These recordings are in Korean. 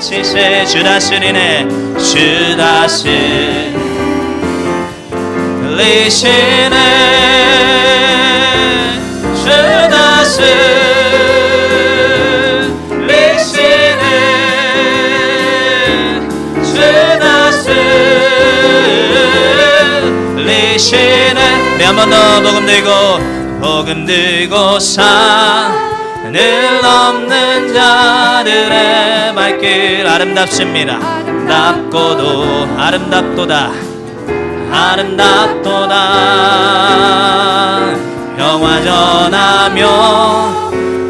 외치세. 주 다스리네. 주 다스리시네. 주 다스리시네. 주 다스리시네. 우리 한 번 더 복음 들고 산을 넘는 자들의 발길. 아름답습니다. 아름답고도 아름답도다. 아름답도다. 평화 전하며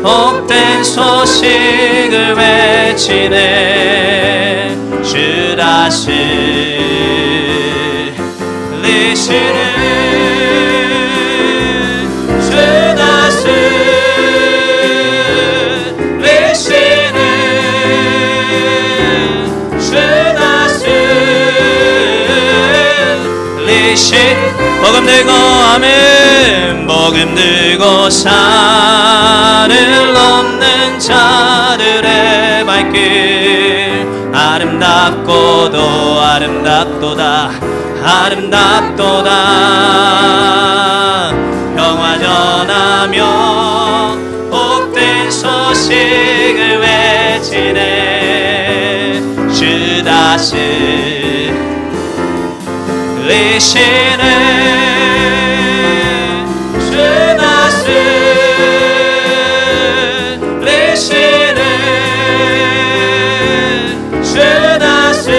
복된 소식을 외치네. 주 다스리시네. 복음 들고 아멘. 복음 들고 산을 넘는 자들의 발길. 아름답고도 아름답도다. 아름답도다. 평화 전하며 복된 소식을 외치네. 주 다스리시네. 주 다스리시네. 주 다스리시네.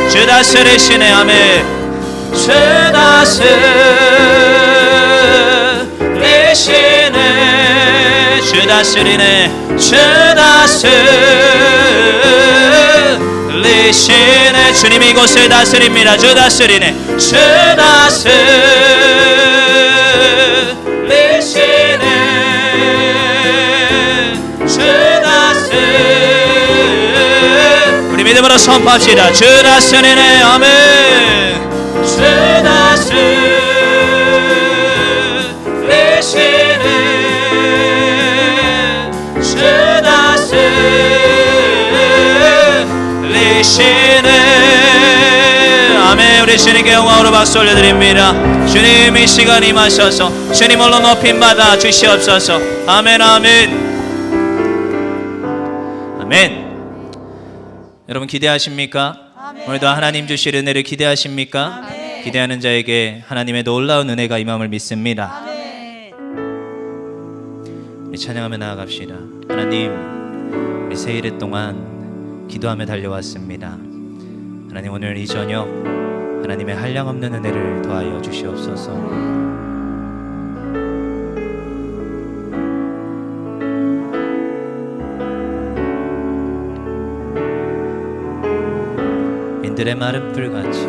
주 다스리시네. 아멘. 주 다스리시네. 주 다스리네. 주 다스리시네. 주님이 이곳을 다스립니다. 주 다스리네. 주 다스리시네. 주 다스리시네. 우리 믿음으로 선포합시다. 주 다스리네. 아멘. 주 다스리시네. 주 다스리시네. 아멘. 우리 주님께 영광으로 박수 올려드립니다. 주님 이 시간 임하셔서 주님 홀로 높임 받아 주시옵소서. 아멘. 아멘. 아멘. 여러분 기대하십니까? 아멘. 오늘도 하나님 주실 은혜를 기대하십니까? 아멘. 기대하는 자에게 하나님의 놀라운 은혜가 임함을 믿습니다. 아멘. 우리 찬양하며 나아갑시다. 하나님, 우리 새 일의 동안 기도하며 달려왔습니다. 하나님, 오늘 이 저녁 하나님의 한량없는 은혜를 더하여 주시옵소서. 인들의 마른 풀같이,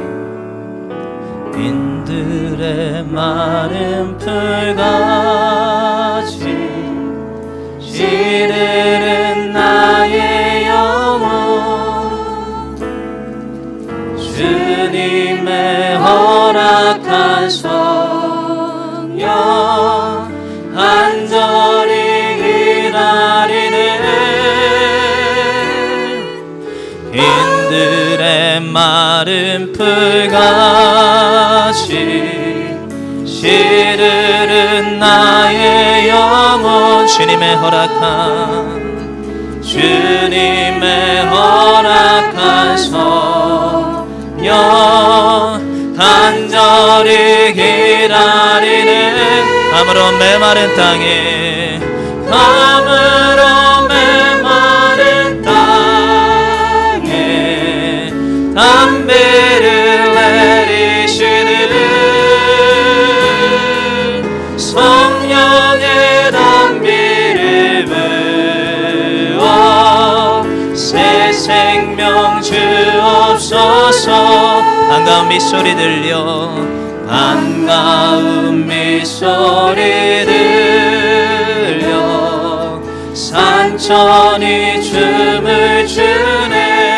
인들의 마른 풀같이 시들은 나의 영혼. 주님의 허락한 성령 간절히 기다리네. 인들의 마른 풀같이 시들은 나의 영혼. 주님의 허락한 성령 간절히 기다리는. 감으로 메마른 땅에, 감으로 메마른 땅에 담비를 내리시는 성령의 담비를 부어 새 생명 주옵소서. 반가운 밑소리 들려, 반가운 밑소리 들려 산천이 춤을 추네.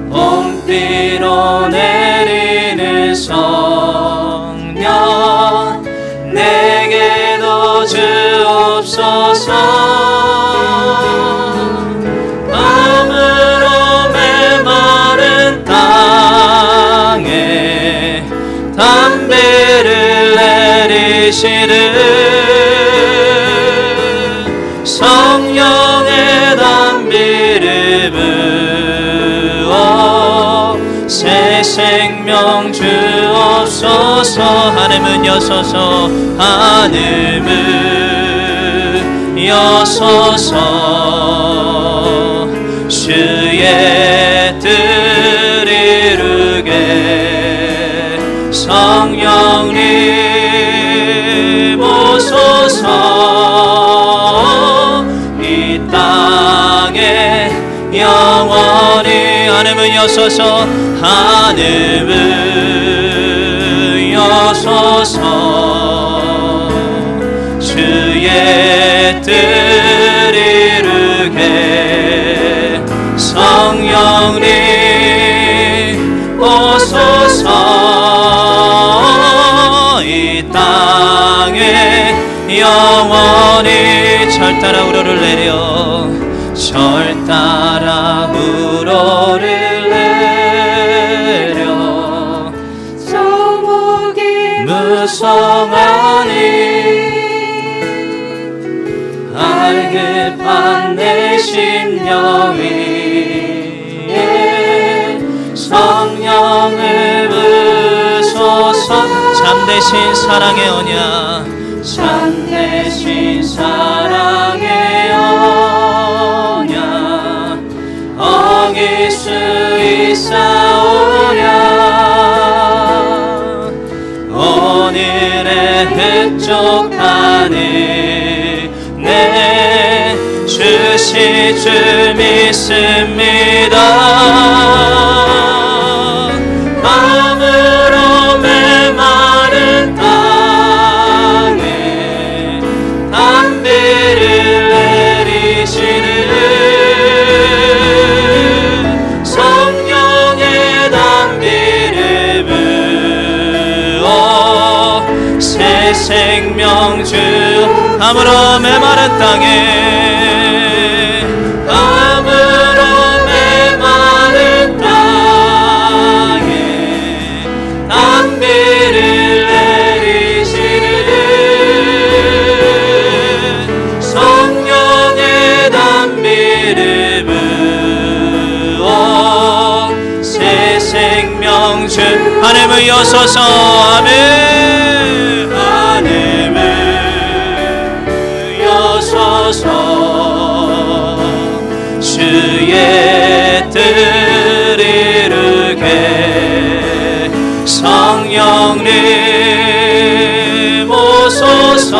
봄비로 내리는 성령 내게도 주옵소서. 주옵소서. 밤으로 메마른 땅에 담비를 내리시는 성령의 담비를 부어 새 생명 주옵소서. 하늘문 여소서. 하늘문 여소서. 주의 뜻 이루게 성령님 오소서. 이 땅에 영원히 하늘문 여소서. 하늘문 여소서. 주의 뜻 이루게 성령님 오소서. 이 땅에 영원히 절 따라 우러를 내려 절 따라 우러를 내려 조목이 무성하니 알급한 내 심령 위에 성령을 부소서. 참되신 사랑의 언약 참되신 사랑의 언약 어길 수 있사오랴. 오늘의 흡족하니 내 주실 줄 믿습니다. 밤으로 메마른 땅에 담비를 내리시는 성령의 담비를 부어 새 생명 주. 밤으로 메마른 땅에 밤으로 메마른 땅에 담비를 내리시는 성령의 담비를 부어 새 생명 주. 하늘문 여소서. 아멘. 하늘문 여소서. 주의 뜻 이루게 성령님 오소서.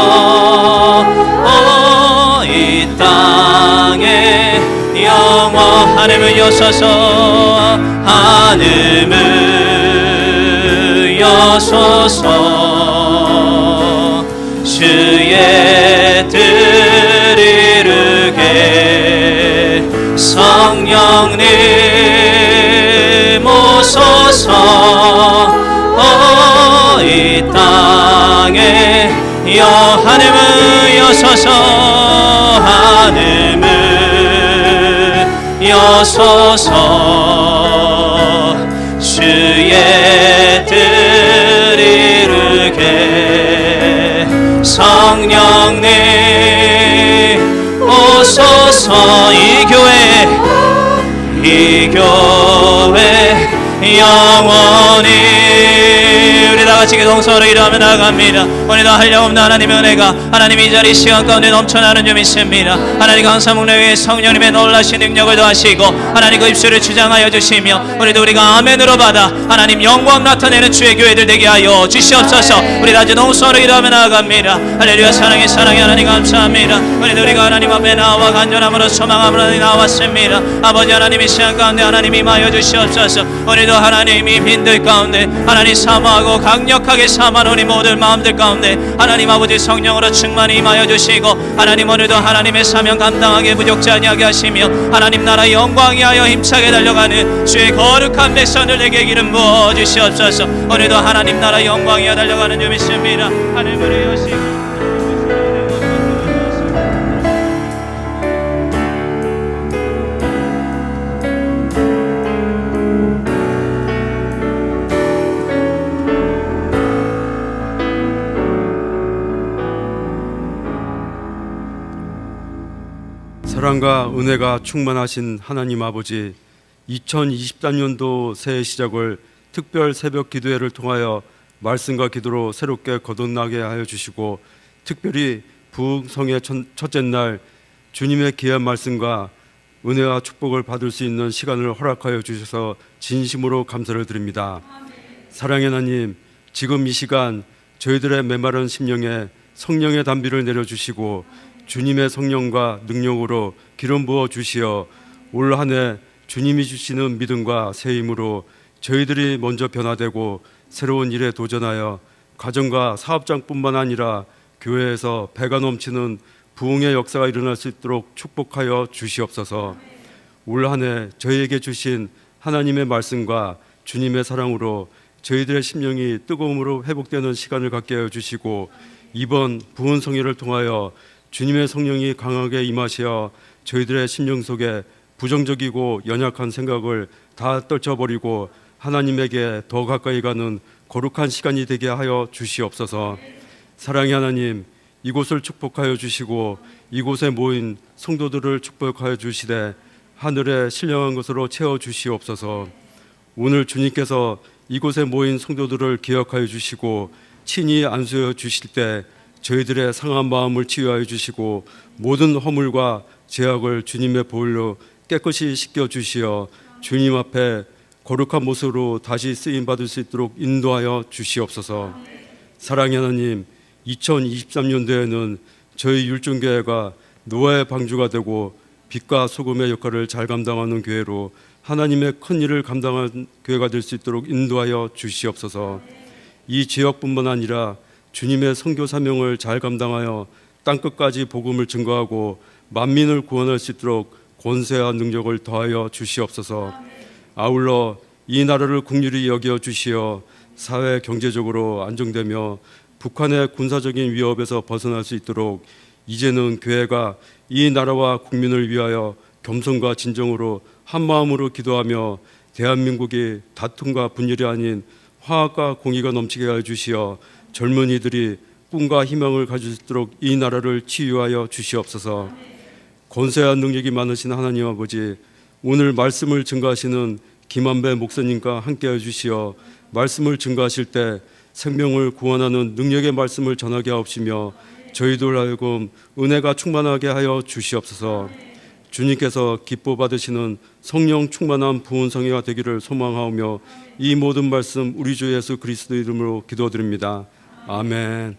이 땅에 영원 하늘문 여소서. 하늘문 여소서. 주의 뜻 이루게 성령님 오소서. 이 땅에 하늘문 여소서. 하늘문 여소서. 주의 뜻 이루게 성령님 오소서. 이 교회 영원히 우리 다같이 동서로 일하며 나갑니다. 오늘도 한량없는 하나님의 은혜가 하나님 이 자리 시간 가운데 넘쳐나는 줄 믿습니다. 하나님 항상 묵는 위에 성령님의 놀라신 능력을 더하시고 하나님 그 입술을 주장하여 주시며 오늘도 우리가 아멘으로 받아 하나님 영광 나타내는 주의 교회들 되게 하여 주시옵소서. 우리 다같이 동서로 일하며 나갑니다. 할렐루야. 사랑의 하나님 감사합니다. 오늘도 우리가 하나님 앞에 나와 간절함으로 소망함으로 나왔습니다. 아버지 하나님 이 시간 가운데 하나님 임하여 주시옵소서. 오늘도 하나님이 빈들 가운데 하나님 사모하고 강력하게 사모하는 우리 모든 마음들 가운데 하나님 아버지 성령으로 충만히 임하여 주시고 하나님 오늘도 하나님의 사명 감당하게 부족지 아니하게 하시며 하나님 나라 영광이 하여 힘차게 달려가는 주의 거룩한 백성들 에게 기름 부어 주시옵소서. 오늘도 하나님 나라 영광이 하여 달려가는 줄 믿습니다. 하늘문을 여시고 사랑과 은혜가 충만하신 하나님 아버지, 2023년도 새해 시작을 특별 새벽 기도회를 통하여 말씀과 기도로 새롭게 거듭나게 하여 주시고, 특별히 부흥성의 첫째 날 주님의 귀한 말씀과 은혜와 축복을 받을 수 있는 시간을 허락하여 주셔서 진심으로 감사를 드립니다. 사랑의 하나님, 지금 이 시간 저희들의 메마른 심령에 성령의 단비를 내려주시고 주님의 성령과 능력으로 기름 부어 주시어 올 한 해 주님이 주시는 믿음과 새 힘으로 저희들이 먼저 변화되고 새로운 일에 도전하여 가정과 사업장뿐만 아니라 교회에서 배가 넘치는 부흥의 역사가 일어날 수 있도록 축복하여 주시옵소서. 올 한 해 저희에게 주신 하나님의 말씀과 주님의 사랑으로 저희들의 심령이 뜨거움으로 회복되는 시간을 갖게 하여 주시고, 이번 부흥성회를 통하여 주님의 성령이 강하게 임하시어 저희들의 심령 속에 부정적이고 연약한 생각을 다 떨쳐버리고 하나님에게 더 가까이 가는 거룩한 시간이 되게 하여 주시옵소서. 사랑의 하나님, 이곳을 축복하여 주시고 이곳에 모인 성도들을 축복하여 주시되 하늘에 신령한 것으로 채워 주시옵소서. 오늘 주님께서 이곳에 모인 성도들을 기억하여 주시고 친히 안수해 주실 때 저희들의 상한 마음을 치유하여 주시고 모든 허물과 죄악을 주님의 보혈로 깨끗이 씻겨 주시어 주님 앞에 거룩한 모습으로 다시 쓰임 받을 수 있도록 인도하여 주시옵소서. 사랑의 하나님, 2023년도에는 저희 율중교회가 노아의 방주가 되고 빛과 소금의 역할을 잘 감당하는 교회로 하나님의 큰 일을 감당하는 교회가 될 수 있도록 인도하여 주시옵소서. 이 지역뿐만 아니라 주님의 선교 사명을 잘 감당하여 땅끝까지 복음을 증거하고 만민을 구원할 수 있도록 권세와 능력을 더하여 주시옵소서. 아울러 이 나라를 긍휼히 여겨 주시어 사회 경제적으로 안정되며 북한의 군사적인 위협에서 벗어날 수 있도록 이제는 교회가 이 나라와 국민을 위하여 겸손과 진정으로 한마음으로 기도하며 대한민국이 다툼과 분열이 아닌 화합과 공의가 넘치게 하여 주시어 젊은이들이 꿈과 희망을 가질 수 있도록 이 나라를 치유하여 주시옵소서. 권세와 능력이 많으신 하나님 아버지, 오늘 말씀을 증거하시는 김한배 목사님과 함께해 주시어 말씀을 증거하실 때 생명을 구원하는 능력의 말씀을 전하게 하옵시며 저희들 하여금 은혜가 충만하게 하여 주시옵소서. 주님께서 기뻐 받으시는 성령 충만한 부흥성회가 되기를 소망하오며 이 모든 말씀 우리 주 예수 그리스도 이름으로 기도드립니다. 아멘.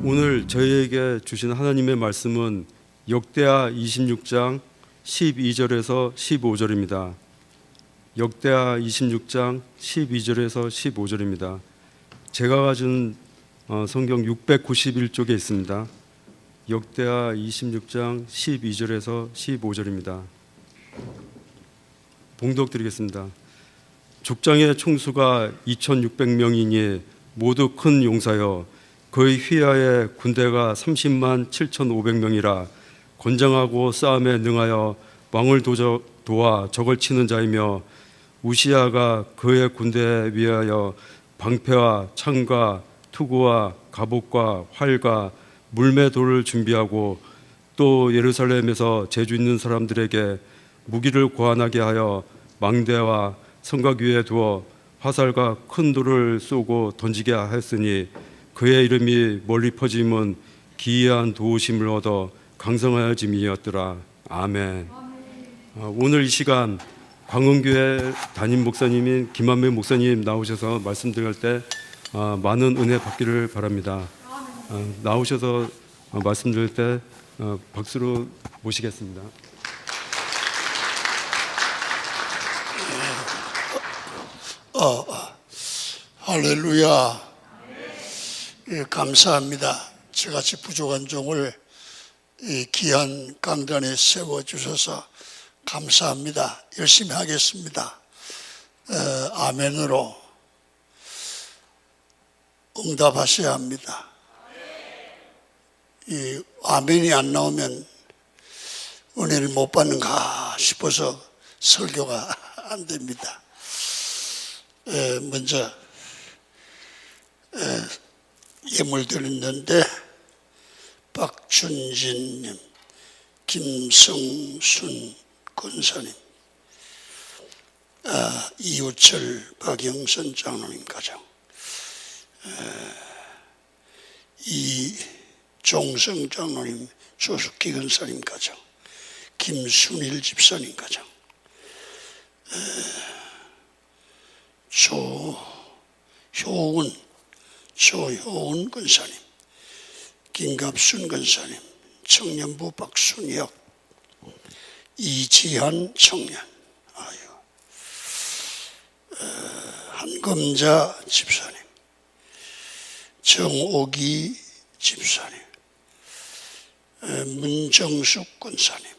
오늘 저희에게 주신 하나님의 말씀은 역대하 26장 12절에서 15절입니다. 역대하 26장 12절에서 15절입니다. 제가 가진 성경 691쪽에 있습니다. 역대하 26장 12절에서 15절입니다. 봉독 드리겠습니다. 족장의 총수가 2600명이니 모두 큰 용사여 그의 휘하에 군대가 30만 7500명이라 건장하고 싸움에 능하여 왕을 도와 적을 치는 자이며 우시야가 그의 군대에 위하여 방패와 창과 투구와 갑옷과 활과 물매돌을 준비하고 또 예루살렘에서 재주 있는 사람들에게 무기를 고안하게 하여 망대와 성곽 위에 두어 화살과 큰 돌을 쏘고 던지게 하였으니 그의 이름이 멀리 퍼짐은 기이한 도우심을 얻어 강성하여짐이었더라. 아멘. 오늘 이 시간 광흥교회 담임 목사님인 김한배 목사님 나오셔서 말씀드릴 때 많은 은혜 받기를 바랍니다. 나오셔서 말씀드릴 때 박수로 모시겠습니다. 할렐루야. 예, 감사합니다. 저같이 부족한 종을 이 귀한 강단에 세워주셔서 감사합니다. 열심히 하겠습니다. 아멘으로 응답하셔야 합니다. 이 아멘이 안 나오면 은혜를 못 받는가 싶어서 설교가 안 됩니다. 먼저 예물 드렸는데 박춘진님, 김성순 권사님, 이우철 박영선 장로님 가정, 이종성 장로님, 조숙기 권사님 가정, 김순일 집사님 가정, 조효은 권사님, 김갑순 권사님, 청년부 박순혁, 이지한 청년, 한검자 집사님, 정옥이 집사님, 문정숙 권사님,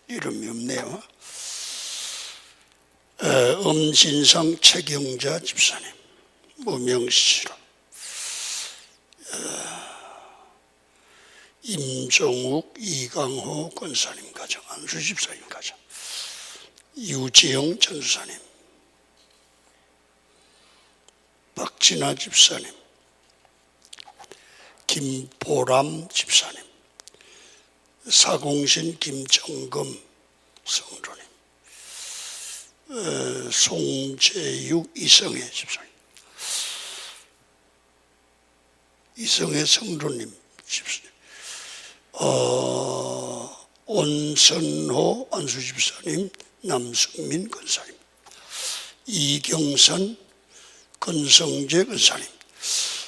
이름이 없네요. 엄진상 최경자 집사님, 무명시로, 임종욱 이강호 권사님 가정, 안수 집사님 가정, 유지영 전사님, 박진아 집사님, 김보람 집사님, 사공신 김정금 성도님, 송재육 이성애 집사님, 이성애 성도님 집사님, 온선호 안수 집사님, 남승민 권사님, 이경선 권성재 권사님.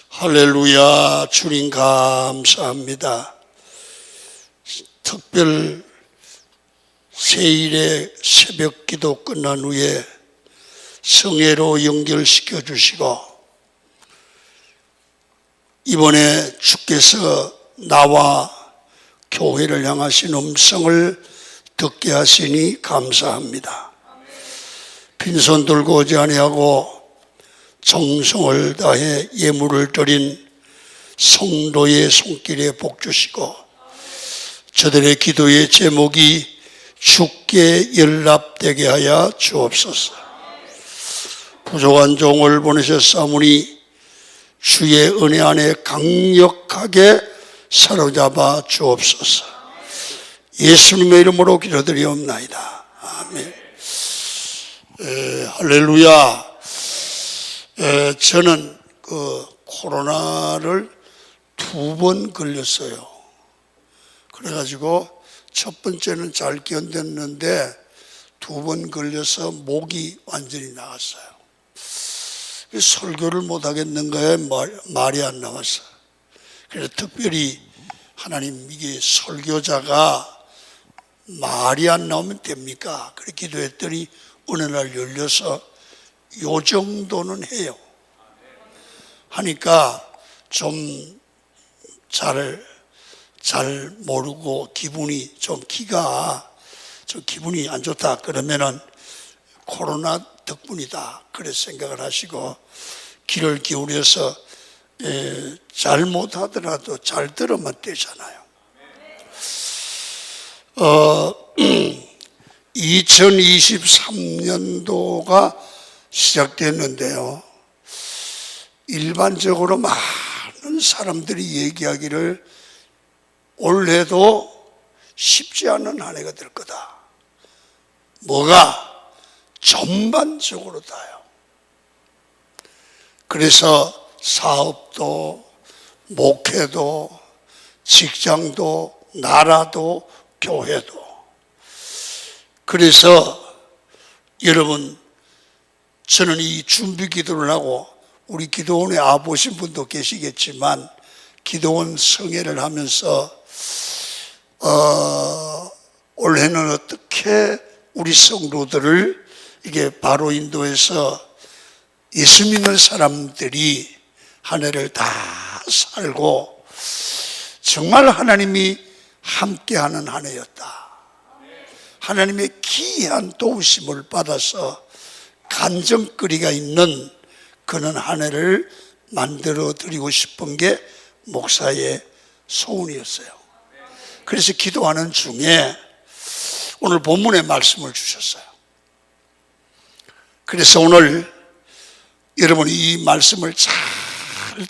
할렐루야. 주님 감사합니다. 특별 세일의 새벽 기도 끝난 후에 성회로 연결시켜 주시고, 이번에 주께서 나와 교회를 향하신 음성을 듣게 하시니 감사합니다. 빈손 들고 오지 아니하고 정성을 다해 예물을 드린 성도의 손길에 복 주시고, 저들의 기도의 제목이 주께 연락되게 하여 주옵소서. 부족한 종을 보내셨사오니 주의 은혜 안에 강력하게 사로잡아 주옵소서. 예수님의 이름으로 기도드리옵나이다. 아멘. 할렐루야. 저는 코로나를 2번 걸렸어요. 그래가지고 첫 번째는 잘 견뎠는데 2번 걸려서 목이 완전히 나갔어요. 설교를 못 하겠는가에 말이 안 나왔어요. 그래서 특별히 하나님, 이게 설교자가 말이 안 나오면 됩니까? 그렇게 기도했더니 어느 날 열려서 요 정도는 해요. 하니까 좀 잘 모르고 기분이 기분이 안 좋다 그러면은 코로나 덕분이다 그래 생각을 하시고 귀를 기울여서 잘못하더라도 잘 들으면 되잖아요. 2023년도가 시작됐는데요, 일반적으로 많은 사람들이 얘기하기를 올해도 쉽지 않은 한 해가 될 거다. 뭐가? 전반적으로 다요. 그래서 사업도, 목회도, 직장도, 나라도, 교회도. 그래서 여러분, 저는 이 준비 기도를 하고, 우리 기도원에 와보신 분도 계시겠지만 기도원 성회를 하면서 올해는 어떻게 우리 성도들을 이게 바로 인도해서 예수 믿는 사람들이 한 해를 다 살고 정말 하나님이 함께하는 한 해였다. 하나님의 귀한 도우심을 받아서 간증거리가 있는 그런 한 해를 만들어 드리고 싶은 게 목사의 소원이었어요. 그래서 기도하는 중에 오늘 본문의 말씀을 주셨어요. 그래서 오늘 여러분 이 말씀을 잘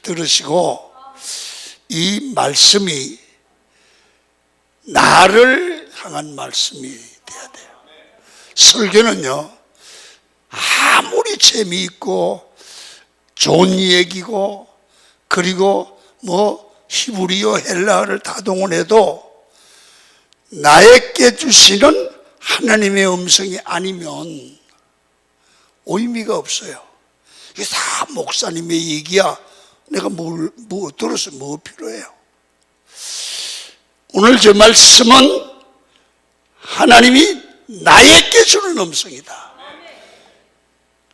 들으시고 이 말씀이 나를 향한 말씀이 돼야 돼요. 설교는요, 아무리 재미있고 좋은 얘기고 그리고 뭐 히브리어 헬라어를 다 동원해도 나에게 주시는 하나님의 음성이 아니면 의미가 없어요. 이게 다 목사님의 얘기야. 내가 뭐 들어서 뭐 필요해요? 오늘 저 말씀은 하나님이 나에게 주는 음성이다.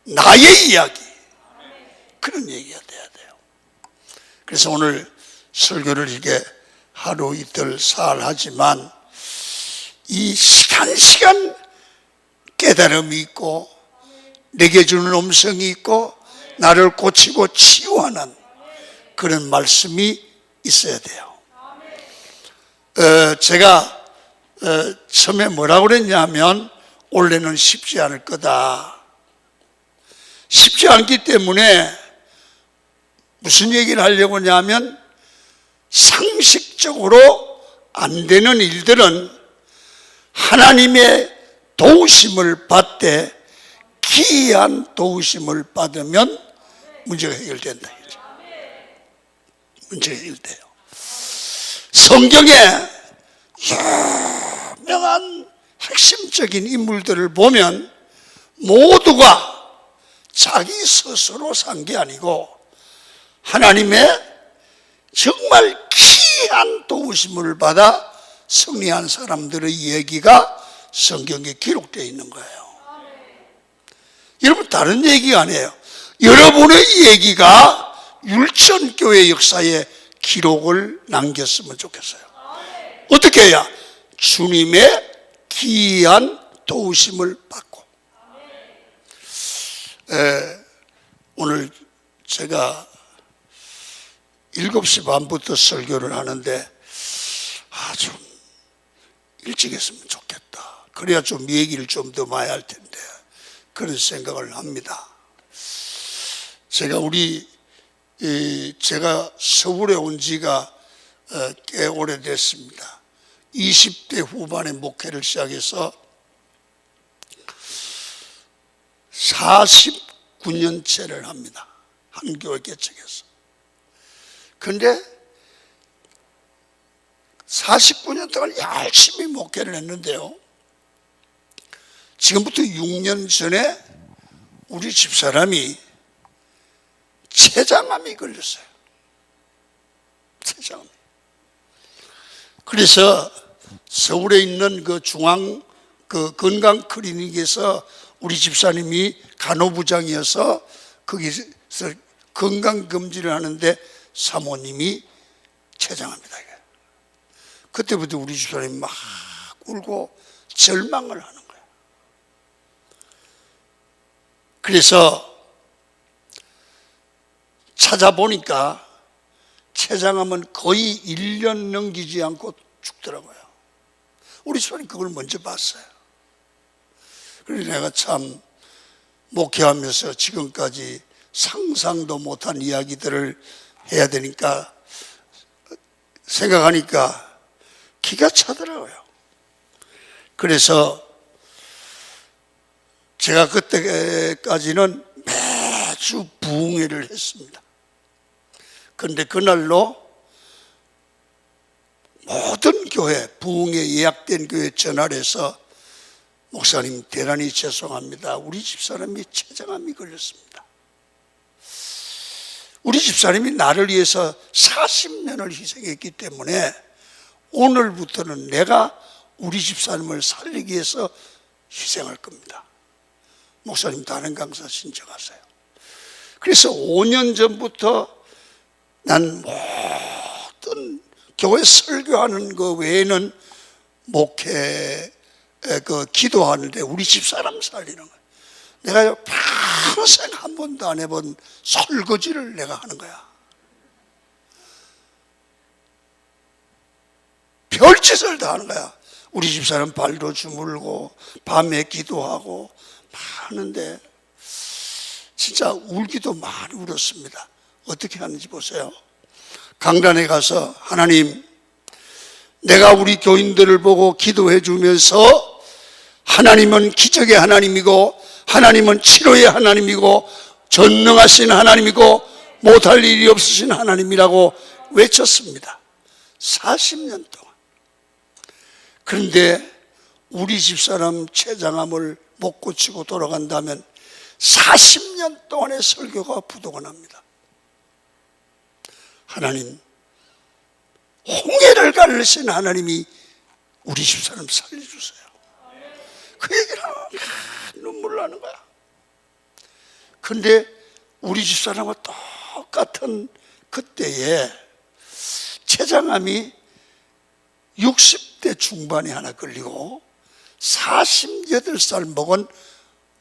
나의 이야기. 그런 얘기가 돼야 돼요. 그래서 오늘 설교를 이게 하루 이틀 사흘 하지만 이 시간 깨달음이 있고 내게 주는 음성이 있고 나를 고치고 치유하는 그런 말씀이 있어야 돼요. 제가 처음에 뭐라고 그랬냐면 원래는 쉽지 않을 거다. 쉽지 않기 때문에 무슨 얘기를 하려고 하냐면 상식적으로 안 되는 일들은 하나님의 도우심을 받되 기이한 도우심을 받으면 문제가 해결된다. 문제가 해결돼요. 성경에 유명한 핵심적인 인물들을 보면 모두가 자기 스스로 산 게 아니고 하나님의 정말 기이한 도우심을 받아 승리한 사람들의 얘기가 성경에 기록되어 있는 거예요. 여러분 다른 얘기가 아니에요. 여러분의 얘기가 율천교회 역사에 기록을 남겼으면 좋겠어요. 어떻게 해야? 주님의 기이한 도우심을 받고. 오늘 제가 7시 반부터 설교를 하는데 좀 일찍 했으면 좋겠다. 그래야 좀 얘기를 좀 더 많이 할 텐데 그런 생각을 합니다. 제가 서울에 온 지가 꽤 오래됐습니다. 20대 후반에 목회를 시작해서 49년째를 합니다. 한 교회 개척해서. 그런데 49년 동안 열심히 목회를 했는데요. 지금부터 6년 전에 우리 집사람이 췌장암이 걸렸어요. 췌장암. 그래서 서울에 있는 그 중앙 그 건강 클리닉에서 우리 집사님이 간호부장이어서 거기서 건강 검진을 하는데 사모님이 췌장암이다. 그때부터 우리 집사님이 막 울고 절망을 하는 거예요. 그래서 찾아보니까 췌장암은 거의 1년 넘기지 않고 죽더라고요. 우리 집사람이 그걸 먼저 봤어요. 그래서 내가 참 목회하면서 지금까지 상상도 못한 이야기들을 해야 되니까 생각하니까 기가 차더라고요. 그래서 제가 그때까지는 매주 부흥회를 했습니다. 그런데 그날로 모든 교회, 부흥회 예약된 교회 전화를 해서 목사님 대단히 죄송합니다. 우리 집사람이 췌장암이 걸렸습니다. 우리 집사람이 나를 위해서 40년을 희생했기 때문에 오늘부터는 내가 우리 집사람을 살리기 위해서 희생할 겁니다. 목사님 다른 강사 신청하세요. 그래서 5년 전부터 난 모든 교회 설교하는 거 외에는 목회 기도하는데 우리 집사람 살리는 거야. 내가 평생 한 번도 안 해본 설거지를 내가 하는 거야. 별짓을 다 하는 거야. 우리 집사람 발도 주물고 밤에 기도하고 하는데 진짜 울기도 많이 울었습니다. 어떻게 하는지 보세요. 강단에 가서 하나님, 내가 우리 교인들을 보고 기도해 주면서 하나님은 기적의 하나님이고 하나님은 치료의 하나님이고 전능하신 하나님이고 못할 일이 없으신 하나님이라고 외쳤습니다. 40년 동안. 그런데 우리 집사람 췌장암을 못 고치고 돌아간다면 40년 동안의 설교가 부도가 납니다. 하나님, 홍해를 가르신 하나님이 우리 집사람 살려주세요. 그 얘기를 하면 눈물 나는 거야. 근데 우리 집사람과 똑같은 그때에 췌장암이 60대 중반에 하나 걸리고 48살 먹은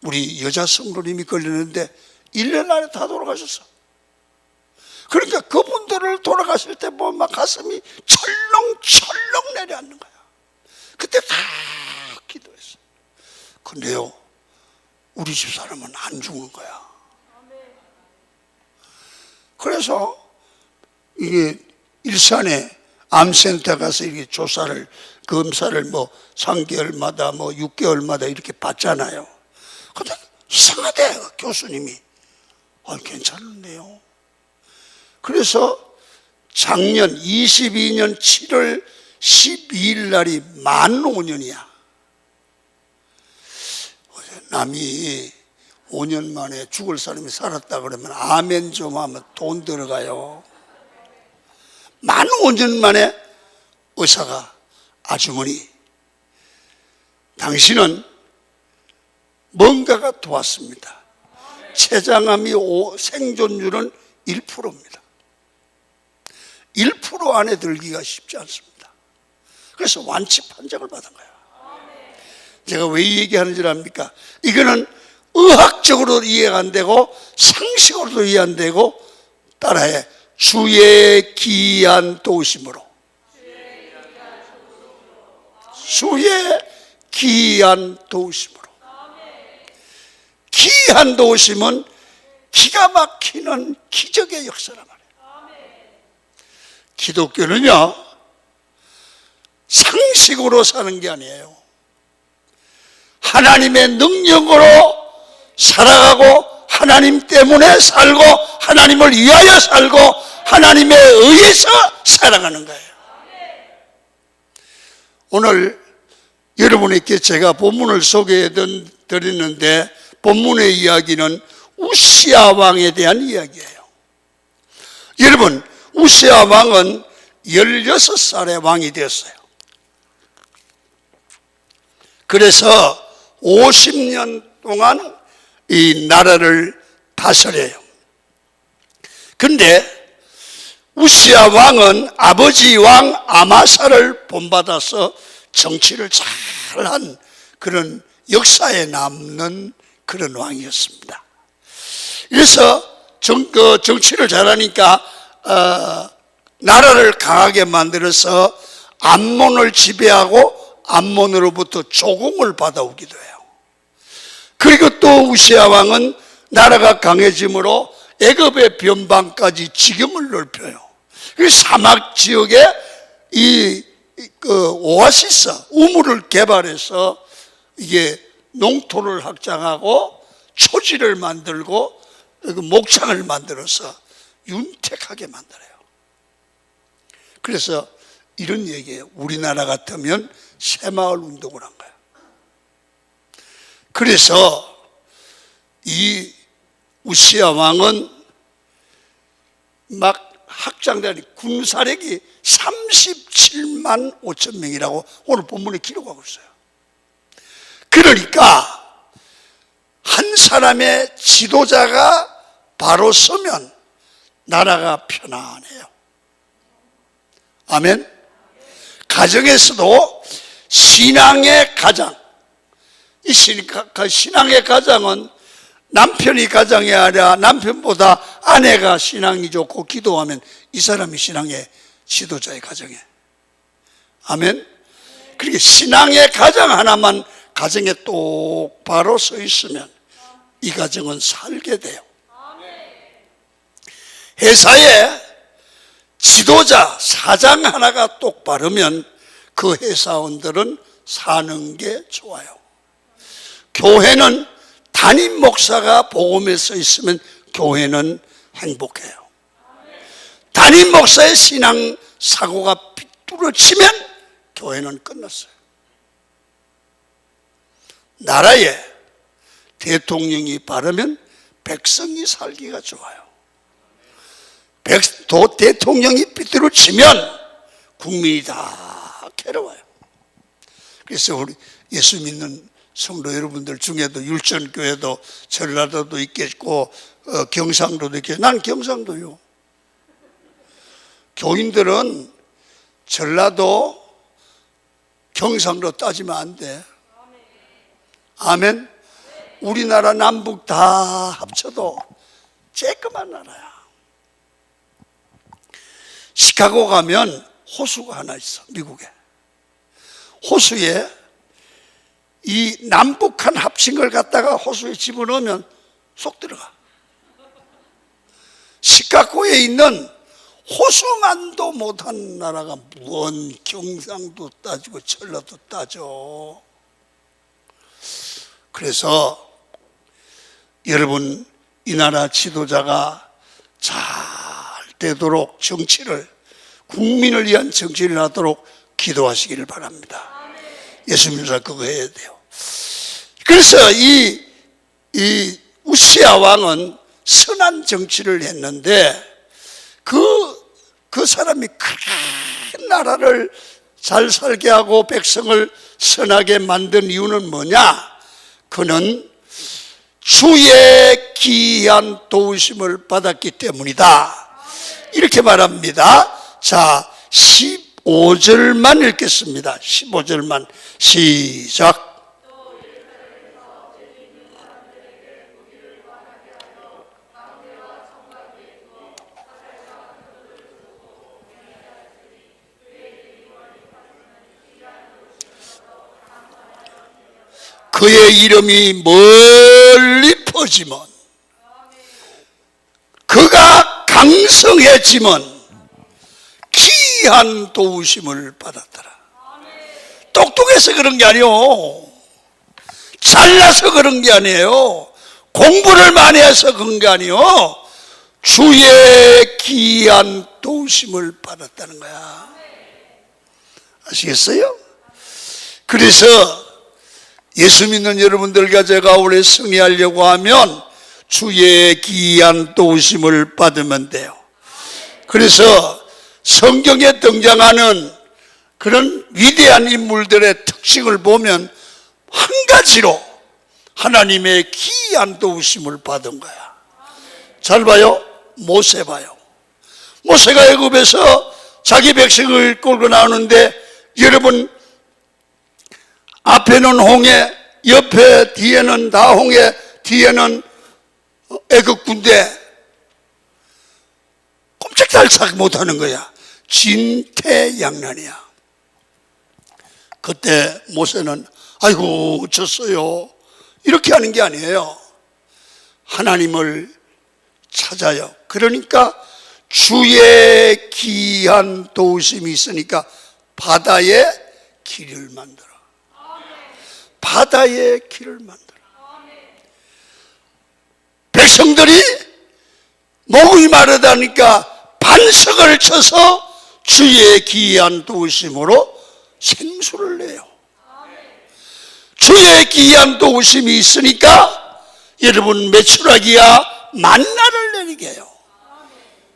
우리 여자 성도님이 걸리는데 1년 안에 다 돌아가셨어. 그러니까 그분들을 돌아가실 때 보면 막 가슴이 철렁철렁 내려앉는 거야. 그때 다 기도했어. 근데요, 우리 집사람은 안 죽은 거야. 그래서 이게 일산에 암센터 가서 이렇게 조사를, 검사를 뭐 3개월마다 뭐 6개월마다 이렇게 받잖아요. 근데 이상하대, 교수님이. 괜찮은데요. 그래서 작년 22년 7월 12일 날이 만 5년이야. 남이 5년 만에 죽을 사람이 살았다 그러면 아멘 좀 하면 돈 들어가요. 만 5년 만에 의사가, 아주머니, 당신은 뭔가가 도왔습니다. 췌장암이 생존율은 1%입니다. 1% 안에 들기가 쉽지 않습니다. 그래서 완치 판정을 받은 거예요. 제가 왜 이 얘기하는지 압니까? 이거는 의학적으로 이해가 안 되고 상식으로도 이해 안 되고, 따라해. 주의 기이한 도우심으로. 주의 기이한 도우심으로. 기이한 도우심은 기가 막히는 기적의 역사란 말이에요. 기독교는요, 상식으로 사는 게 아니에요. 하나님의 능력으로 살아가고 하나님 때문에 살고 하나님을 위하여 살고 하나님에 의해서 살아가는 거예요. 오늘 여러분에게 제가 본문을 소개해 드리는데, 본문의 이야기는 우시야 왕에 대한 이야기예요. 여러분, 우시야 왕은 16살의 왕이 되었어요. 그래서 50년 동안 이 나라를 다스려요. 근데 우시야 왕은 아버지 왕 아마사를 본받아서 정치를 잘한 그런 역사에 남는 그런 왕이었습니다. 그래서 정치를 잘하니까 나라를 강하게 만들어서 암몬을 지배하고 암몬으로부터 조공을 받아오기도 해요. 그리고 또 우시야 왕은 나라가 강해짐으로 애굽의 변방까지 지경을 넓혀요. 그 사막 지역에 오아시스, 우물을 개발해서 이게 농토를 확장하고 초지를 만들고 목장을 만들어서 윤택하게 만들어요. 그래서 이런 얘기예요. 우리나라 같으면 새마을 운동을 한 거야. 그래서 이 우시야 왕은 막 확장되니 군사력이 37만 5천 명이라고 오늘 본문에 기록하고 있어요. 그러니까 한 사람의 지도자가 바로 서면 나라가 편안해요. 아멘. 가정에서도 신앙의 가장, 이 신앙의 가장은 남편이 가장이 아니라 남편보다 아내가 신앙이 좋고 기도하면 이 사람이 신앙의 지도자의 가정에. 아멘. 그렇게 신앙의 가정 하나만 가정에 똑바로 서 있으면 이 가정은 살게 돼요. 회사에 지도자, 사장 하나가 똑바르면 그 회사원들은 사는 게 좋아요. 교회는 담임 목사가 복음에 서 있으면 교회는 행복해요. 담임 목사의 신앙 사고가 삐뚤어지면 교회는 끝났어요. 나라에 대통령이 바르면 백성이 살기가 좋아요. 대통령이 삐뚤어지면 국민이 다 괴로워요. 그래서 우리 예수 믿는 성도 여러분들 중에도 율전교회도 전라도도 있겠고 경상도도 있겠고, 난 경상도요. 교인들은 전라도 경상도 따지면 안 돼. 아멘. 우리나라 남북 다 합쳐도 쬐끄만 나라야. 시카고 가면 호수가 하나 있어, 미국에. 호수에 이 남북한 합친 걸 갖다가 호수에 집어넣으면 쏙 들어가. 시카고에 있는 호수만도 못한 나라가 무언 경상도 따지고 전라도 따져. 그래서 여러분, 이 나라 지도자가 잘 되도록 정치를, 국민을 위한 정치를 하도록 기도하시기를 바랍니다. 예수 믿는 사람 그거 해야 돼요. 그래서 이 우시야 왕은 선한 정치를 했는데 그 사람이 큰 나라를 잘 살게 하고 백성을 선하게 만든 이유는 뭐냐? 그는 주의 귀한 도우심을 받았기 때문이다. 이렇게 말합니다. 자, 15절만 읽겠습니다. 15절만 시작. 그의 이름이 멀리 퍼지면, 그가 강성해지면 귀한 도우심을 받았더라. 똑똑해서 그런 게 아니에요. 잘나서 그런 게 아니에요. 공부를 많이 해서 그런 게 아니에요. 주의 귀한 도우심을 받았다는 거야. 아시겠어요? 그래서 예수 믿는 여러분들과 제가 올해 승리하려고 하면 주의 귀한 도우심을 받으면 돼요. 그래서 성경에 등장하는 그런 위대한 인물들의 특징을 보면 한 가지로 하나님의 귀한 도우심을 받은 거야. 잘 봐요. 모세 봐요. 모세가 애굽에서 자기 백성을 끌고 나오는데, 여러분, 앞에는 홍해, 옆에 뒤에는 다 홍해, 뒤에는 애굽 군대. 꼼짝달싹 못하는 거야. 진퇴양난이야. 그때 모세는 아이고 졌어요, 이렇게 하는 게 아니에요. 하나님을 찾아요. 그러니까 주의 귀한 도우심이 있으니까 바다에 길을 만들어. 바다에 길을 만들어. 백성들이 목이 마르다니까 반석을 쳐서 주의 귀한 도우심으로 생수를 내요. 주의 귀한 도우심이 있으니까 여러분 메추라기야 만나를 내리게 해요.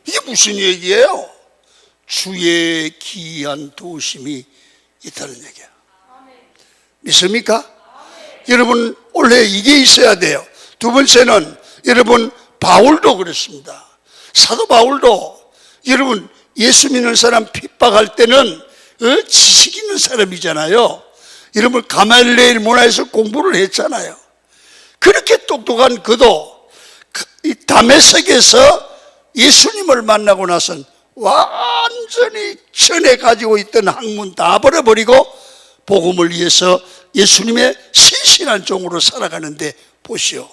이게 무슨 얘기예요? 주의 귀한 도우심이 있다는 얘기야. 믿습니까? 여러분, 원래 이게 있어야 돼요. 두 번째는 여러분, 바울도 그랬습니다. 사도 바울도 여러분, 예수 믿는 사람 핍박할 때는 지식 있는 사람이잖아요. 여러분, 가말리엘 문화에서 공부를 했잖아요. 그렇게 똑똑한 그도 이 다메섹에서 예수님을 만나고 나선 완전히 전에 가지고 있던 학문 다 버려버리고 복음을 위해서 예수님의 신실한 종으로 살아가는데 보시오.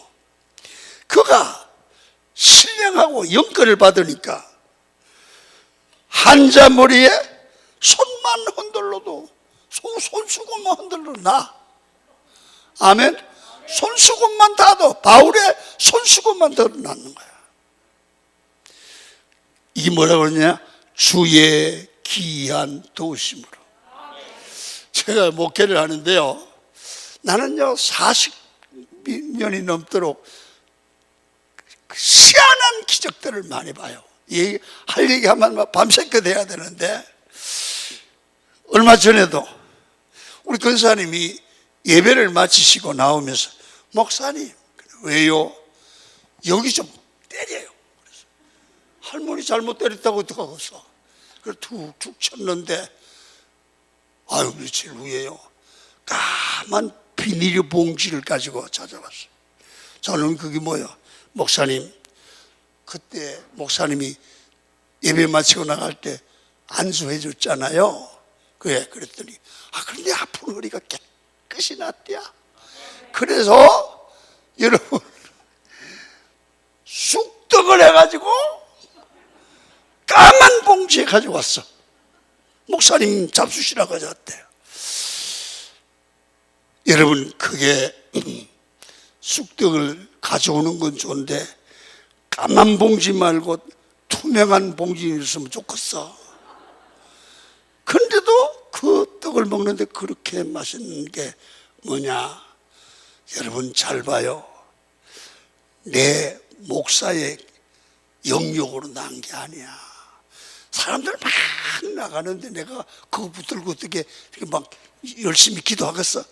그가 신령하고 영권을 받으니까 한자 머리에 손만 흔들러도 손수건만 흔들러도 나. 아멘. 손수건만 닿아도 바울의 손수건만 더 낫는 거야. 이게 뭐라고 그러냐? 주의 기이한 도우심으로. 제가 목회를 하는데요, 나는요 40년이 넘도록 희한한 기적들을 많이 봐요. 할 얘기하면 밤새껏 해야 되는데, 얼마 전에도 우리 권사님이 예배를 마치시고 나오면서, 목사님 왜요? 여기 좀 때려요. 그래서 할머니 잘못 때렸다고 어떡하겠어? 그래서 툭툭 쳤는데, 아유 며칠 후에요, 까만 비닐 봉지를 가지고 찾아왔어요. 저는 그게 뭐야? 목사님, 그때 목사님이 예배 마치고 나갈 때 안수해 줬잖아요. 그래, 그랬더니 그런데 아픈 허리가 깨끗이 낫대야. 그래서 여러분 쑥떡을 해가지고 까만 봉지에 가져왔어. 목사님 잡수시라고 하셨대요. 여러분, 그게 쑥떡을 가져오는 건 좋은데 까만 봉지 말고 투명한 봉지를 쓰면 좋겠어. 그런데도 그 떡을 먹는데 그렇게 맛있는 게 뭐냐? 여러분 잘 봐요. 내 목사의 영역으로 난 게 아니야. 사람들 막 나가는데 내가 그거 붙들고 어떻게 막 열심히 기도하겠어?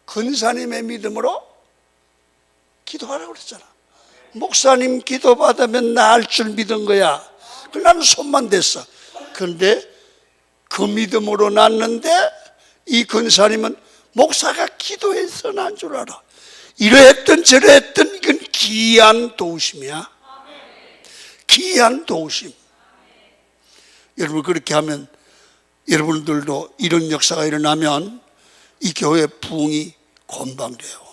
권사님의 믿음으로 기도하라고 그랬잖아. 목사님 기도 받으면 나을 줄 믿은 거야. 그래서 나는 손만 댔어. 그런데 그 믿음으로 났는데 이 권사님은 목사가 기도해서 난 줄 알아. 이러했던 저러했던 이건 기이한 도우심이야. 기이한 도우심. 여러분, 그렇게 하면 여러분들도 이런 역사가 일어나면 이 교회 부흥이 건방돼요.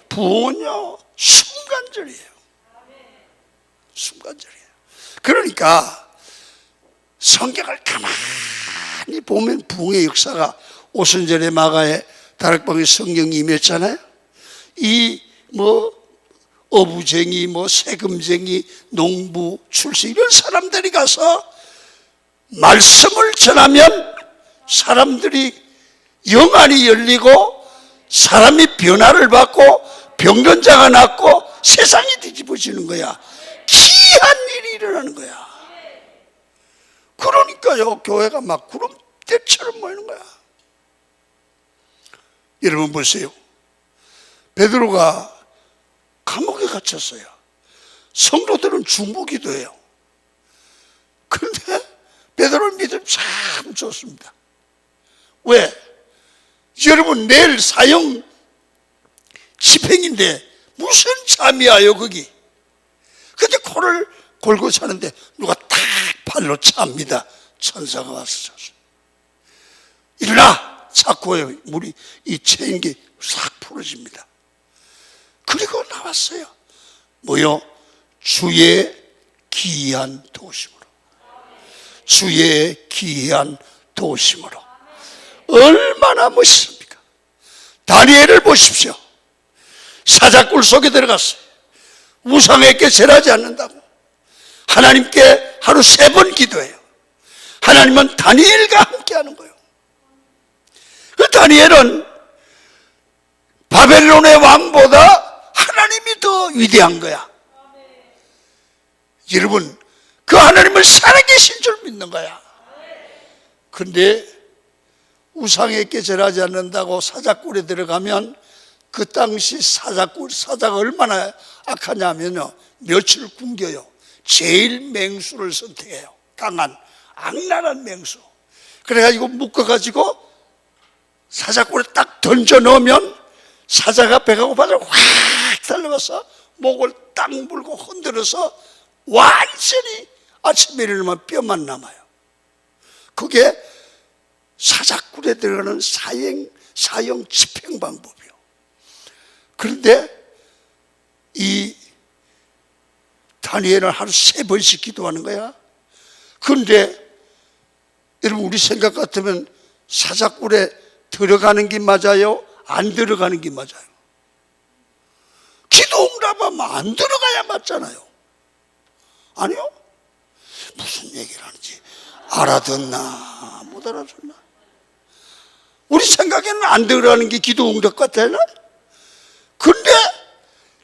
부흥은요 순간적이에요. 순간적이에요. 그러니까 성경을 가만히 보면 부흥의 역사가 오순절에 마가에 다락방에 성경이 임했잖아요. 이 어부쟁이, 세금쟁이, 농부, 출세 이런 사람들이 가서 말씀을 전하면 사람들이 영안이 열리고 사람이 변화를 받고 병변자가 낫고 세상이 뒤집어지는 거야. 기이한 일이 일어나는 거야. 그러니까요, 교회가 막 구름대처럼 모이는 거야. 여러분 보세요. 베드로가 감옥에 갇혔어요. 성도들은 중보기도해요. 그런데 베드로는 믿음 참 좋습니다. 왜? 여러분 내일 사형 집행인데 무슨 잠이야요 거기. 근데 코를 골고 자는데 누가 탁 팔로 찹니다. 천사가 와서 잤어요. 일어나! 자꾸요. 물이 이 체인기 싹 풀어집니다. 그리고 나왔어요. 뭐요? 주의 기이한 도심으로. 주의 기이한 도심으로. 얼마나 멋있습니까? 다니엘을 보십시오. 사자굴 속에 들어갔어요. 우상에게 절하지 않는다고 하나님께 하루 3번 기도해요. 하나님은 다니엘과 함께 하는 거예요. 그 다니엘은 바벨론의 왕보다 하나님이 더 위대한 거야. 여러분, 그 하나님은 살아계신 줄 믿는 거야. 그런데 우상에게 절하지 않는다고 사자굴에 들어가면 그 당시 사자가 얼마나 악하냐면요, 며칠 굶겨요. 제일 맹수를 선택해요. 강한 악랄한 맹수. 그래가지고 묶어가지고 사자굴에 딱 던져 넣으면 사자가 배가 고파서 확 달려가서 목을 딱 물고 흔들어서 완전히 아침에 일어나면 뼈만 남아요. 그게 사자굴에 들어가는 사형 집행 방법이요. 그런데 이 다니엘은 하루 3번씩 기도하는 거야. 그런데 여러분, 우리 생각 같으면 사자굴에 들어가는 게 맞아요? 안 들어가는 게 맞아요? 기도 응답하면 안 들어가야 맞잖아요. 아니요? 무슨 얘기를 하는지 알아듣나 못 알아듣나? 우리 생각에는 안 들어가는 게 기도 응답 같아요. 근데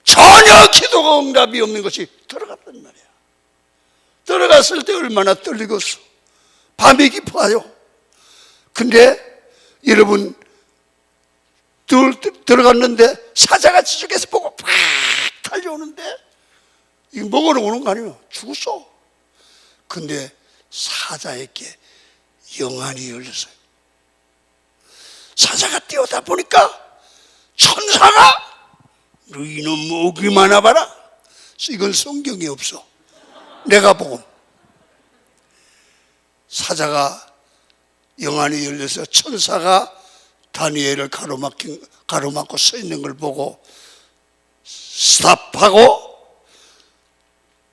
전혀 기도 응답이 없는 것이 들어갔단 말이야. 들어갔을 때 얼마나 떨리겠어. 밤이 깊어요. 근데 여러분, 들어갔는데 사자가 지쪽에서 보고 팍 달려오는데 이거 먹으러 오는 거 아니에요. 죽었어. 근데 사자에게 영안이 열렸어요. 사자가 뛰어다 보니까 천사가 너희는 오기만 와봐라. 이건 성경에 없어. 내가 보고 사자가 영안이 열려서 천사가 다니엘을 가로막고 서 있는 걸 보고 스탑하고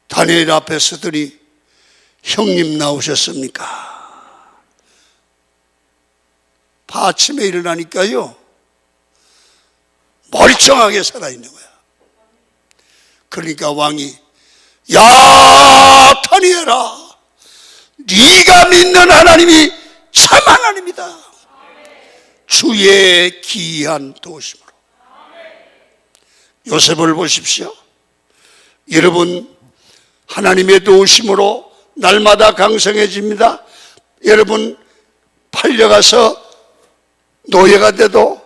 다니엘 앞에 서더니 형님 나오셨습니까? 아침에 일어나니까요 멀쩡하게 살아있는 거야. 그러니까 왕이 야 다니엘아, 네가 믿는 하나님이 참 하나님이다. 주의 기이한 도우심으로. 요셉을 보십시오. 여러분, 하나님의 도우심으로 날마다 강성해집니다. 여러분, 팔려가서 노예가 돼도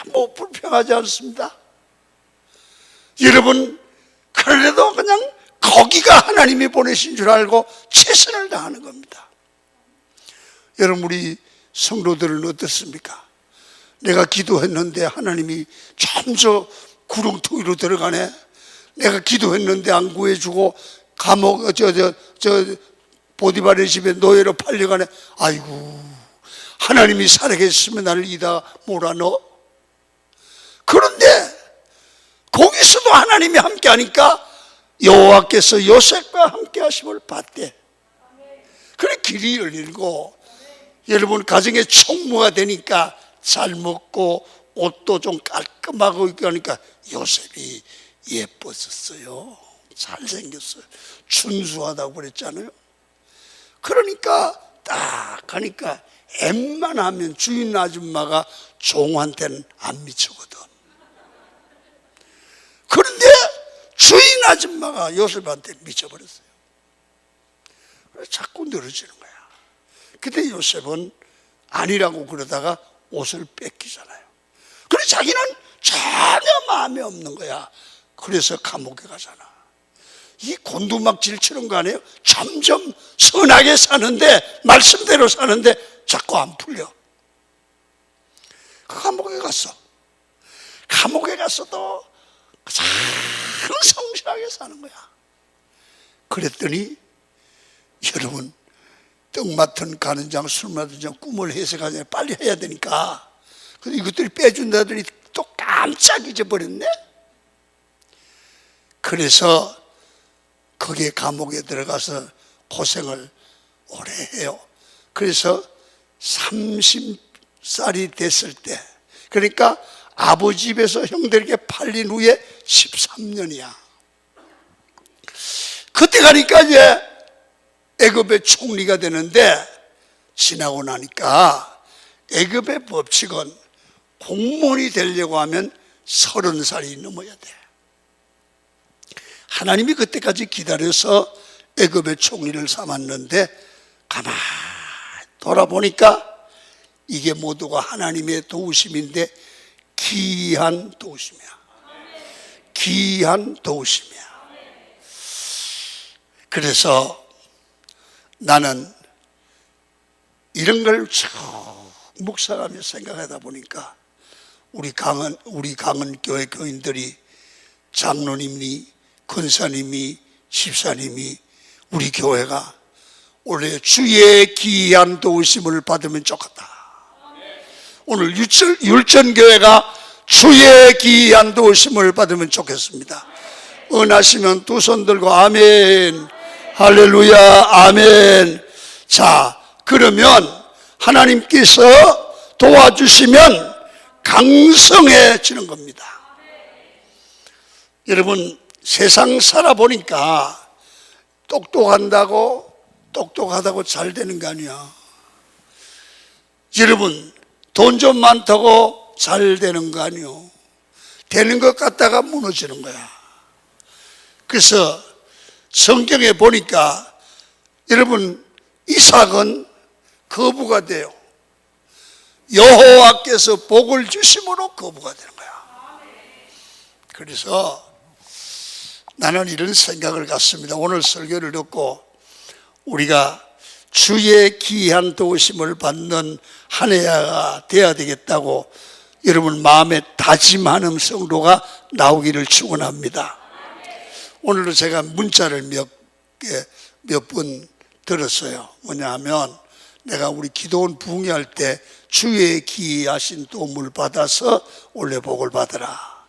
아무 불평하지 않습니다. 여러분, 그래도 그냥 거기가 하나님이 보내신 줄 알고 최선을 다하는 겁니다. 여러분, 우리 성도들은 어떻습니까? 내가 기도했는데 하나님이 참 저 구렁텅이로 들어가네. 내가 기도했는데 안 구해주고 감옥 보디발의 집에 노예로 팔려가네. 아이고, 하나님이 살아계시면 나를 이다 몰아넣어. 그런데 거기서도 하나님이 함께하니까 여호와께서 요셉과 함께하심을 봤대. 그래 길이 열리고, 여러분 가정에 총무가 되니까 잘 먹고 옷도 좀 깔끔하고 있고 하니까 요셉이 예뻤었어요. 잘생겼어요. 준수하다고 그랬잖아요. 그러니까 딱 가니까 웬만하면 주인 아줌마가 종한테는 안 미치거든. 그런데 주인 아줌마가 요셉한테 미쳐버렸어요. 그래서 자꾸 늘어지는 거야. 근데 요셉은 아니라고 그러다가 옷을 뺏기잖아요. 그래서 자기는 전혀 마음에 없는 거야. 그래서 감옥에 가잖아. 이 곤두막질 치는 거 아니에요? 점점 선하게 사는데, 말씀대로 사는데 자꾸 안 풀려. 감옥에 갔어. 감옥에 갔어도 참 성실하게 사는 거야. 그랬더니 여러분, 떡 맡은 가는 장, 술 맡은 장 꿈을 해석하자 빨리 해야 되니까. 근데 이것들이 빼준다더니 또 깜짝 잊어버렸네. 그래서 거기에 감옥에 들어가서 고생을 오래 해요. 그래서 30살이 됐을 때, 그러니까 아버지 집에서 형들에게 팔린 후에 13년이야. 그때 가니까 이제 애굽의 총리가 되는데, 지나고 나니까 애굽의 법칙은 공무원이 되려고 하면 30살이 넘어야 돼. 하나님이 그때까지 기다려서 애굽의 총리를 삼았는데, 가만히 돌아보니까 이게 모두가 하나님의 도우심인데 기이한 도우심이야. 기이한 도우심이야. 그래서 나는 이런 걸 쭉 묵상하며 생각하다 보니까 우리 강은 교회 교인들이 장로님이, 권사님이, 집사님이 우리 교회가 올해 주의 귀한 도우심을 받으면 좋겠다. 오늘 율전교회가 주의 귀한 도우심을 받으면 좋겠습니다. 원하시면 두 손 들고 아멘, 할렐루야, 아멘. 자, 그러면 하나님께서 도와주시면 강성해지는 겁니다. 여러분, 세상 살아보니까 똑똑하다고 잘 되는 거 아니야. 여러분, 돈 좀 많다고 잘 되는 거 아니요. 되는 것 같다가 무너지는 거야. 그래서 성경에 보니까 여러분, 이삭은 거부가 돼요. 여호와께서 복을 주심으로 거부가 되는 거야. 그래서 나는 이런 생각을 갖습니다. 오늘 설교를 듣고 우리가 주의 귀한 도우심을 받는 한 해가 되어야 되겠다고 여러분 마음에 다짐하는 성도가 나오기를 축원합니다. 오늘도 제가 문자를 몇 번 들었어요. 뭐냐 하면 내가 우리 기도원 부흥회할 때 주의 귀하신 도움을 받아서 올해 복을 받으라,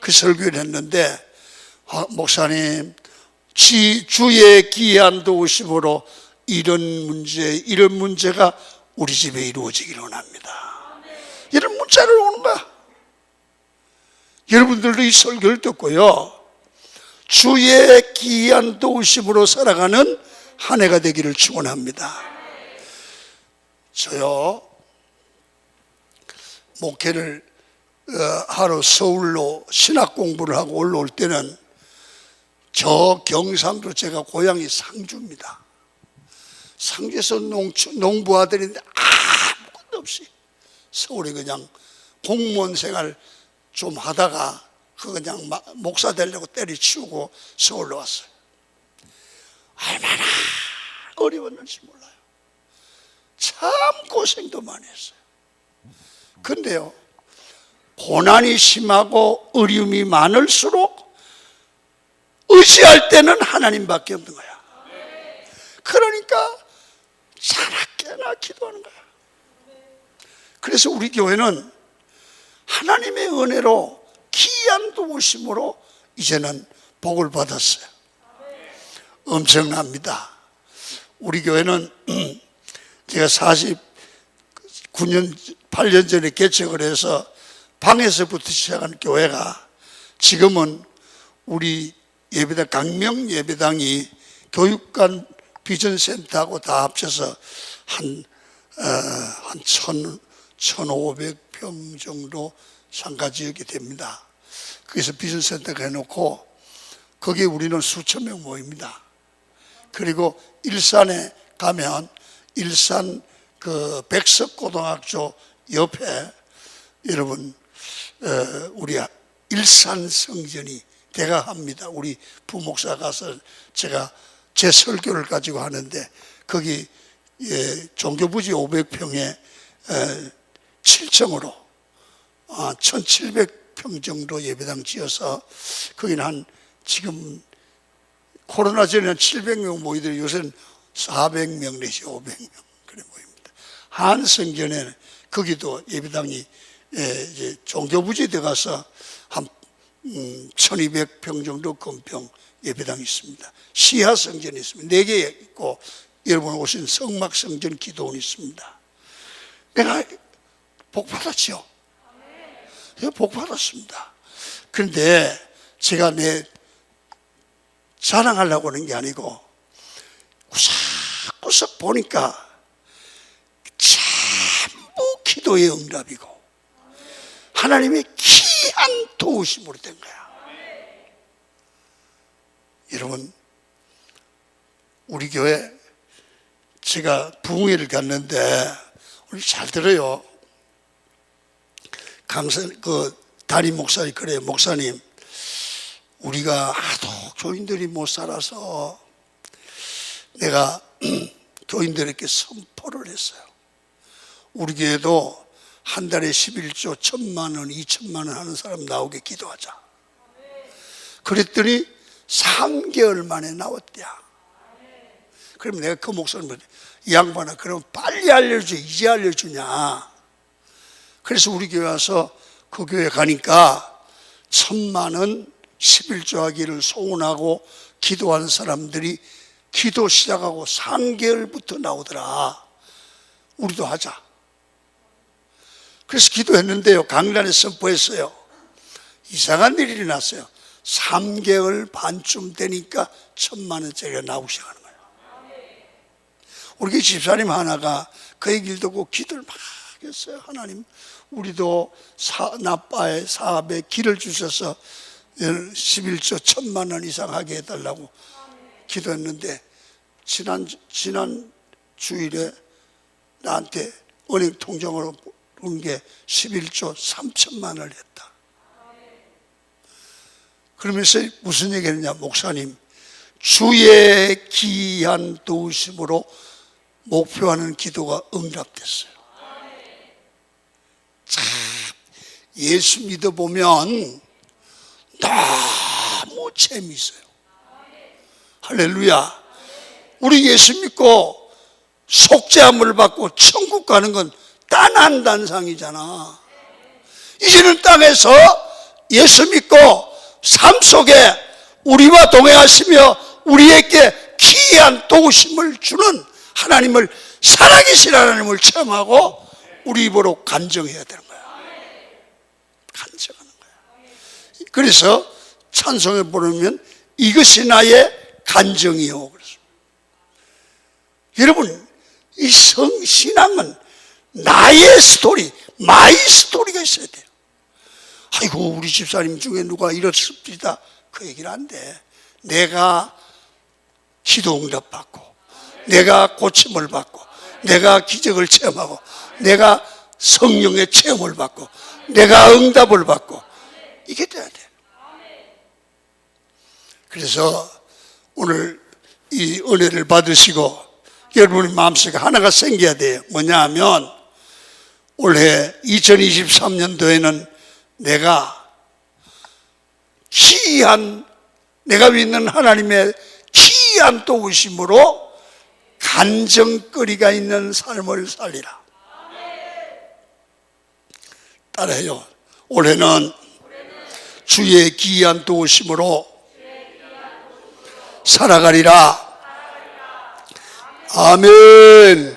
그 설교를 했는데, 목사님, 주의 귀한 도우심으로 이런 문제가 우리 집에 이루어지기를 원합니다. 이런 문자를 오는 거야. 여러분들도 이 설교를 듣고요, 주의 귀한 도우심으로 살아가는 한 해가 되기를 축원합니다. 저요, 목회를 하러 서울로 신학 공부를 하고 올라올 때는 저 경상도, 제가 고향이 상주입니다. 상주에서 농부 아들인데 아무것도 없이 서울에 그냥 공무원 생활 좀 하다가 그냥 목사 되려고 때려치우고 서울로 왔어요. 얼마나 어려웠는지 몰라요. 참 고생도 많이 했어요. 근데요, 고난이 심하고 어려움이 많을수록 의지할 때는 하나님밖에 없는 거야. 그러니까 자나깨나 기도하는 거야. 그래서 우리 교회는 하나님의 은혜로 귀한 도우심으로 이제는 복을 받았어요. 엄청납니다. 우리 교회는 제가 8년 전에 개척을 해서 방에서부터 시작한 교회가 지금은 우리 예배당, 강명 예배당이 교육관 비전센터하고 다 합쳐서 한 1,500평 정도 상가지역이 됩니다. 그래서 비전센터가 해놓고 거기에 우리는 수천 명 모입니다. 그리고 일산에 가면 일산 그 백석고등학교 옆에 여러분 우리 일산 성전이 대가합니다. 우리 부목사 가서 제가 제 설교를 가지고 하는데 거기 종교부지 500평에 7층으로 1,700평 정도 예배당 지어서 거기는 지금 코로나 전에는 700명 모이더니 요새는 400명 내지 500명 그래 모입니다. 한 성전에 거기도 예배당이 이제 종교부지 들어가서 한 1,200평 정도 건평 예배당이 있습니다. 시하 성전이 있습니다. 4개 있고 여러분 오신 성막성전 기도원이 있습니다. 내가 복 받았죠. 제가 복 받았습니다. 그런데 제가 내 자랑하려고 하는 게 아니고 구석구석 보니까 전부 기도의 응답이고 하나님의 귀한 도우심으로 된 거야. 여러분, 우리 교회 제가 부흥회를 갔는데 우리 잘 들어요. 담임 목사님 그래요. 목사님, 우리가 하도 교인들이 못 살아서 내가 교인들에게 선포를 했어요. 우리 교회도 한 달에 11조 1,000만 원, 2,000만 원 하는 사람 나오게 기도하자. 그랬더니 3개월 만에 나왔대요. 그럼 내가 그 목사님, 이 양반아, 그럼 빨리 알려줘, 이제 알려주냐. 그래서 우리 교회 와서 그 교회 가니까 1,000만 원 11조 하기를 소원하고 기도하는 사람들이 기도 시작하고 3개월부터 나오더라. 우리도 하자. 그래서 기도했는데요, 강단에 선포했어요. 이상한 일이 일어났어요. 3개월 반쯤 되니까 1,000만 원짜리가 나오기 시작하는 거예요. 우리 집사님 하나가 그 얘기를 듣고 기도를 막 했어요. 하나님, 우리도 나빠의 사업에 길을 주셔서 11조 1,000만 원 이상 하게 해달라고 기도했는데, 지난 주일에 나한테 은행 통장으로 온 게 11조 3천만 원을 했다. 그러면서 무슨 얘기 했느냐, 목사님, 주의 기이한 도우심으로 목표하는 기도가 응답됐어요. 참, 예수 믿어보면 너무 재미있어요. 할렐루야. 우리 예수 믿고 속죄함을 받고 천국 가는 건 단한단상이잖아. 이제는 땅에서 예수 믿고 삶 속에 우리와 동행하시며 우리에게 기이한 도우심을 주는 하나님을, 살아계신 하나님을 체험하고 우리 입으로 간증해야 되는 거야. 간증하는 거야. 그래서 찬송에 보면 이것이 나의 간증이요. 그래서 여러분, 이 신앙은 나의 스토리, 마이 스토리가 있어야 돼요. 아이고, 우리 집사님 중에 누가 이렇습니다, 그 얘기는 안 돼. 내가 기도 응답 받고, 내가 고침을 받고, 내가 기적을 체험하고, 내가 성령의 체험을 받고, 내가 응답을 받고, 이게 돼야 돼. 그래서 오늘 이 은혜를 받으시고 여러분의 마음속에 하나가 생겨야 돼요. 뭐냐 하면, 올해 2023년도에는 내가 기이한, 내가 믿는 하나님의 기이한 도우심으로 간증거리가 있는 삶을 살리라. 따라해요. 올해는 주의 기이한 도우심으로 살아가리라. 아멘.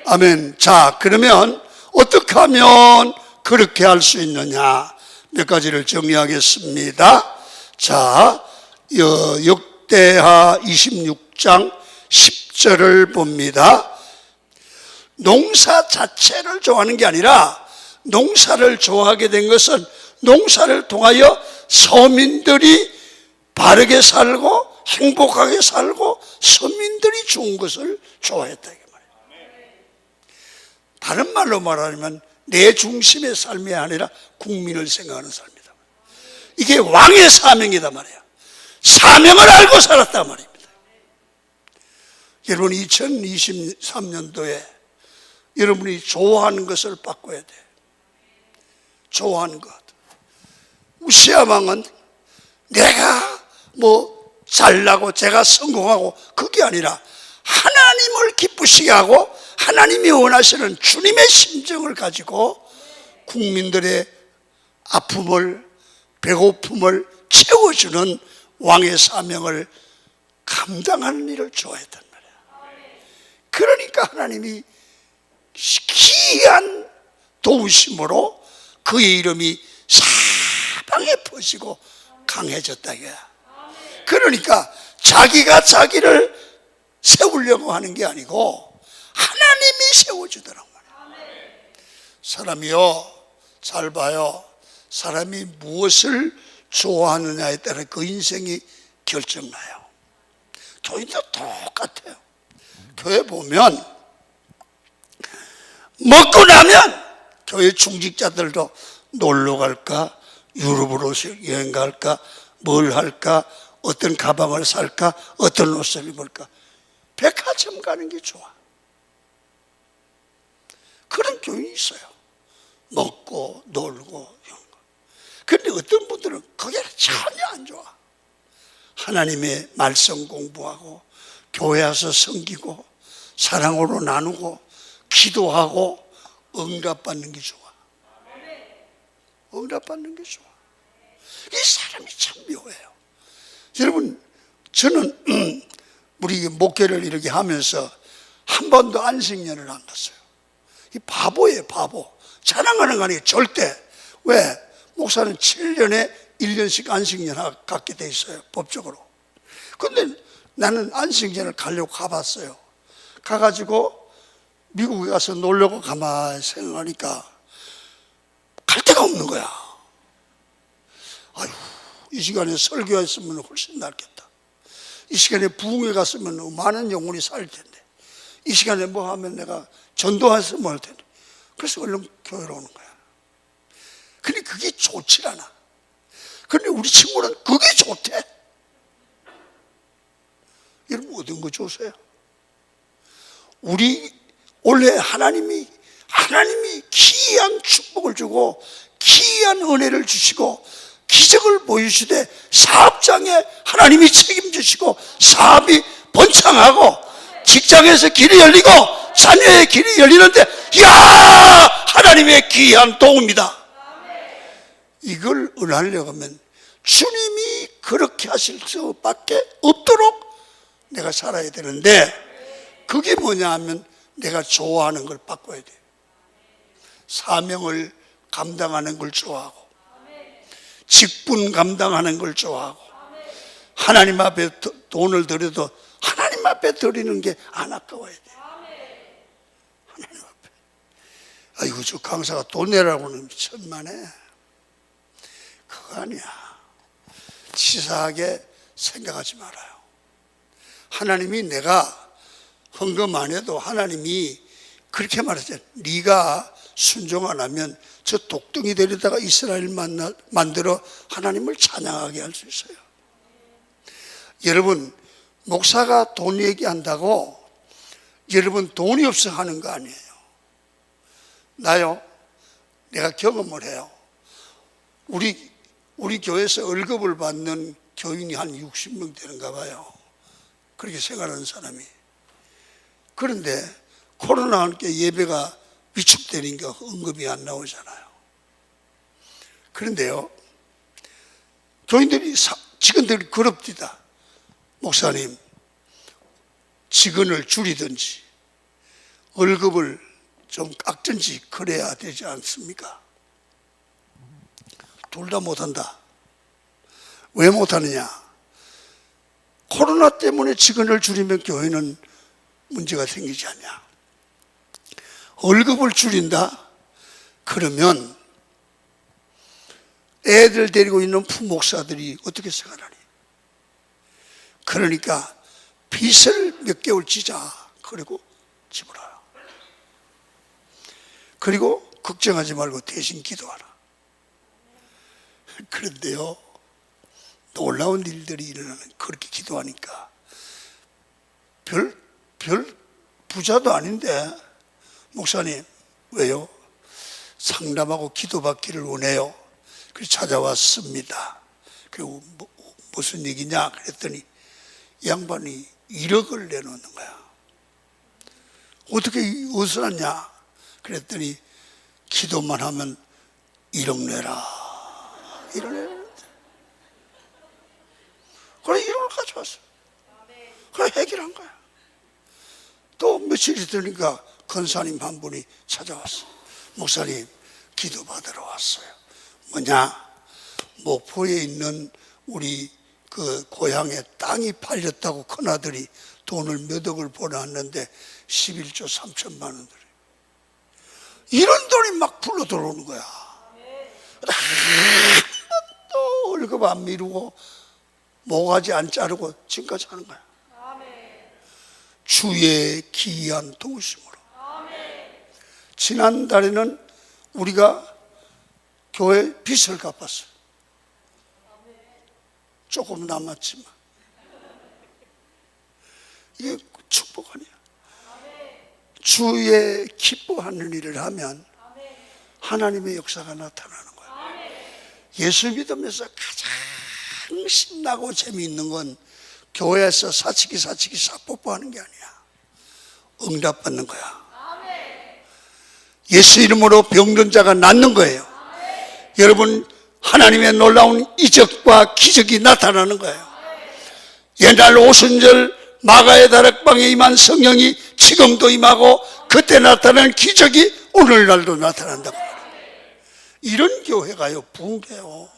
아멘. 자, 그러면 어떻게 하면 그렇게 할 수 있느냐, 몇 가지를 정리하겠습니다. 자, 역대하 26장 10절을 봅니다. 농사 자체를 좋아하는 게 아니라, 농사를 좋아하게 된 것은 농사를 통하여 서민들이 바르게 살고 행복하게 살고 서민들이 좋은 것을 좋아했다, 이게 말이에요. 다른 말로 말하면 내 중심의 삶이 아니라 국민을 생각하는 삶이다. 이게 왕의 사명이다 말이에요. 사명을 알고 살았단 말입니다. 여러분, 2023년도에 여러분이 좋아하는 것을 바꿔야 돼. 좋아하는 것. 우시아 왕은 내가 잘나고 제가 성공하고 그게 아니라 하나님을 기쁘시게 하고 하나님이 원하시는 주님의 심정을 가지고 국민들의 아픔을, 배고픔을 채워주는 왕의 사명을 감당하는 일을 좋아했단 말이야. 그러니까 하나님이 기이한 도우심으로 그의 이름이 사방에 퍼지고 강해졌다 이거야. 그러니까 자기가 자기를 세우려고 하는 게 아니고 하나님이 세워주더란 말이야. 사람이요, 잘 봐요. 사람이 무엇을 좋아하느냐에 따라 그 인생이 결정나요. 교회도 똑같아요. 교회 보면 먹고 나면 교회 중직자들도 놀러 갈까, 유럽으로 여행 갈까, 뭘 할까, 어떤 가방을 살까, 어떤 옷을 입을까, 백화점 가는 게 좋아. 그런 교인이 있어요. 먹고 놀고 이런 거. 그런데 어떤 분들은 그게 전혀 안 좋아. 하나님의 말씀 공부하고 교회 와서 섬기고 사랑으로 나누고 기도하고 응답받는 게 좋아. 응답받는 게 좋아. 이 사람이 참 묘해요. 여러분, 저는 우리 목회를 이렇게 하면서 한 번도 안식년을 안 갔어요. 이 바보예요, 바보. 자랑하는 거 아니에요, 절대. 왜? 목사는 7년에 1년씩 안식년 갖게 돼 있어요, 법적으로. 근데 나는 안식년을 가려고 가봤어요. 가가지고 미국에 가서 놀려고 가만히 생각하니까 갈 데가 없는 거야. 아유, 이 시간에 설교했으면 훨씬 낫겠다. 이 시간에 부흥회 갔으면 많은 영혼이 살 텐데, 이 시간에 뭐 하면 내가 전도했으면 할 텐데. 그래서 얼른 교회로 오는 거야. 근데 그게 좋지 않아. 근데 우리 친구는 그게 좋대. 여러분, 어떤 거 좋으세요? 우리 원래 하나님이 기이한 축복을 주고 기이한 은혜를 주시고 기적을 보여주시되 사업장에 하나님이 책임지시고 사업이 번창하고 직장에서 길이 열리고 자녀의 길이 열리는데, 이야, 하나님의 기이한 도움이다. 이걸 은하려고 하면 주님이 그렇게 하실 수밖에 없도록 내가 살아야 되는데, 그게 뭐냐 하면 내가 좋아하는 걸 바꿔야 돼. 사명을 감당하는 걸 좋아하고 직분 감당하는 걸 좋아하고 하나님 앞에 돈을 드려도 하나님 앞에 드리는 게 안 아까워야 돼. 하나님 앞에. 아이고, 저 강사가 돈 내라고는 천만에. 그거 아니야. 치사하게 생각하지 말아요. 하나님이 내가 헌금 안 해도 하나님이 그렇게 말했잖아요. 네가 순종 안 하면 저 독등이 데려다가 이스라엘 만들어 하나님을 찬양하게 할 수 있어요. 여러분, 목사가 돈 얘기한다고 여러분 돈이 없어 하는 거 아니에요. 나요, 내가 경험을 해요. 우리 교회에서 월급을 받는 교인이 한 60명 되는가 봐요. 그렇게 생각하는 사람이. 그런데 코로나와 함께 예배가 위축되니까 언급이 안 나오잖아요. 그런데요, 교인들이, 직원들이 그럽디다. 목사님, 직원을 줄이든지 월급을 좀 깎든지 그래야 되지 않습니까? 둘 다 못한다. 왜 못하느냐? 코로나 때문에 직원을 줄이면 교회는 문제가 생기지 않냐? 월급을 줄인다? 그러면 애들 데리고 있는 부목사들이 어떻게 생각하니? 그러니까 빚을 몇 개월 지자. 그리고 지불하라. 그리고 걱정하지 말고 대신 기도하라. 그런데요, 놀라운 일들이 일어나는, 그렇게 기도하니까 별 부자도 아닌데, 목사님, 왜요? 상담하고 기도받기를 원해요. 그래서 찾아왔습니다. 그리고 무슨 얘기냐 그랬더니 이 양반이 1억을 내놓는 거야. 어떻게 어디서 났냐 그랬더니 기도만 하면 1억 내라. 1억 내라. 그래, 1억을 가져왔어. 그래, 해결한 거야. 또 며칠 있으니까 권사님 한 분이 찾아왔어. 목사님, 기도 받으러 왔어요. 뭐냐? 목포에 있는 우리 그 고향에 땅이 팔렸다고 큰아들이 돈을 몇 억을 보내왔는데 11조 3천만 원 들어요. 이런 돈이 막 불러 들어오는 거야. 또 월급 안 미루고 모가지 안 자르고 지금까지 하는 거야. 주의 기이한 도우심으로. 지난달에는 우리가 교회 빚을 갚았어요. 조금 남았지만 이게 축복 아니야. 주의 기뻐하는 일을 하면 하나님의 역사가 나타나는 거야. 예수 믿으면서 가장 신나고 재미있는 건 교회에서 사치기 사뽀뽀하는 게 아니야. 응답받는 거야. 예수 이름으로 병든 자가 낫는 거예요. 여러분, 하나님의 놀라운 이적과 기적이 나타나는 거예요. 옛날 오순절 마가의 다락방에 임한 성령이 지금도 임하고 그때 나타난 기적이 오늘날도 나타난다고 말해요. 이런 교회가요, 붕괴요.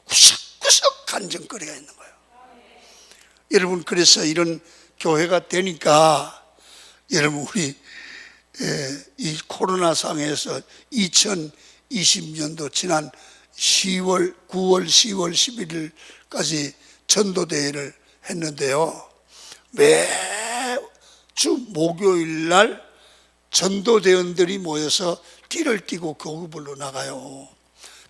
구석구석 간증거리가 있는 거예요. 여러분, 그래서 이런 교회가 되니까 여러분, 우리 이 코로나 상에서 2020년도 지난 9월, 10월, 11일까지 전도대회를 했는데요. 매주 목요일 날 전도대원들이 모여서 띠를 띠고 교구별로 나가요.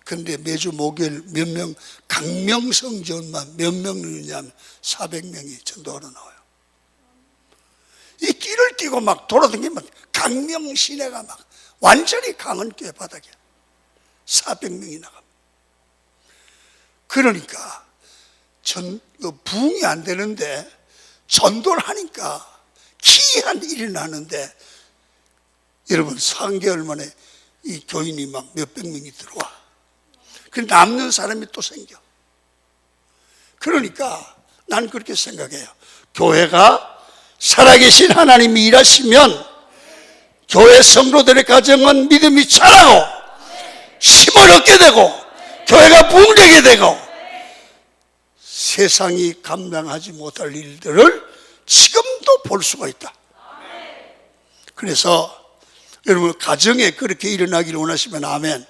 그런데 매주 목요일 몇 명, 강명성 전만 몇 명이냐면 400명이 전도하러 나와요. 이 띠를 띠고 막 돌아다니면 강명 시내가 막 완전히 강원교회 바닥이야. 400명이 나갑니다. 그러니까 부흥이 안 되는데 전도를 하니까 기이한 일이 나는데 여러분 3개월 만에 이 교인이 막 몇백 명이 들어와. 그 남는 사람이 또 생겨. 그러니까 난 그렇게 생각해요. 교회가 살아계신 하나님이 일하시면 교회 성도들의 가정은 믿음이 자라고 힘을 얻게 되고 교회가 부흥되게 되고 세상이 감당하지 못할 일들을 지금도 볼 수가 있다. 그래서 여러분 가정에 그렇게 일어나기를 원하시면 아멘.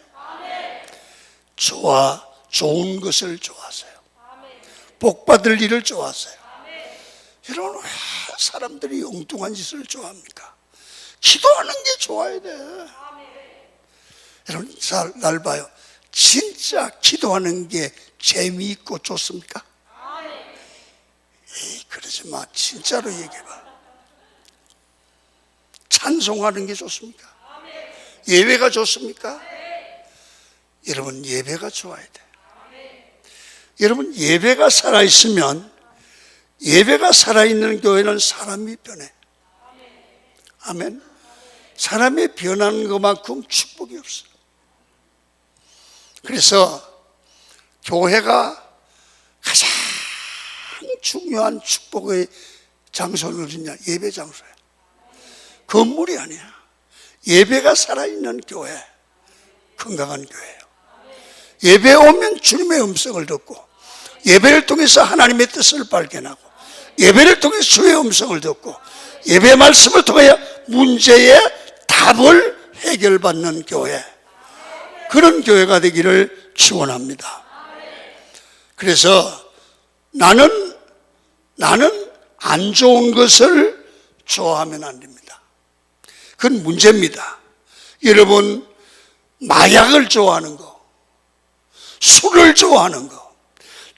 좋은 것을 좋아하세요. 복 받을 일을 좋아하세요. 여러분, 왜 사람들이 엉뚱한 짓을 좋아합니까? 기도하는 게 좋아야 돼. 여러분, 날 봐요. 진짜 기도하는 게 재미있고 좋습니까? 에이, 그러지 마. 진짜로 얘기해봐. 찬송하는 게 좋습니까? 예배가 좋습니까? 여러분, 예배가 좋아야 돼. 여러분, 예배가 살아있으면, 예배가 살아있는 교회는 사람이 변해. 아멘. 사람이 변하는 것만큼 축복이 없어. 그래서 교회가 가장 중요한 축복의 장소는 어디냐? 예배 장소야. 건물이 아니야. 예배가 살아있는 교회, 건강한 교회예요. 예배에 오면 주님의 음성을 듣고 예배를 통해서 하나님의 뜻을 발견하고 예배를 통해서 주의 음성을 듣고 예배 말씀을 통해 문제의 답을 해결받는 교회, 그런 교회가 되기를 축원합니다. 그래서 나는 안 좋은 것을 좋아하면 안 됩니다. 그건 문제입니다. 여러분, 마약을 좋아하는 거, 술을 좋아하는 것,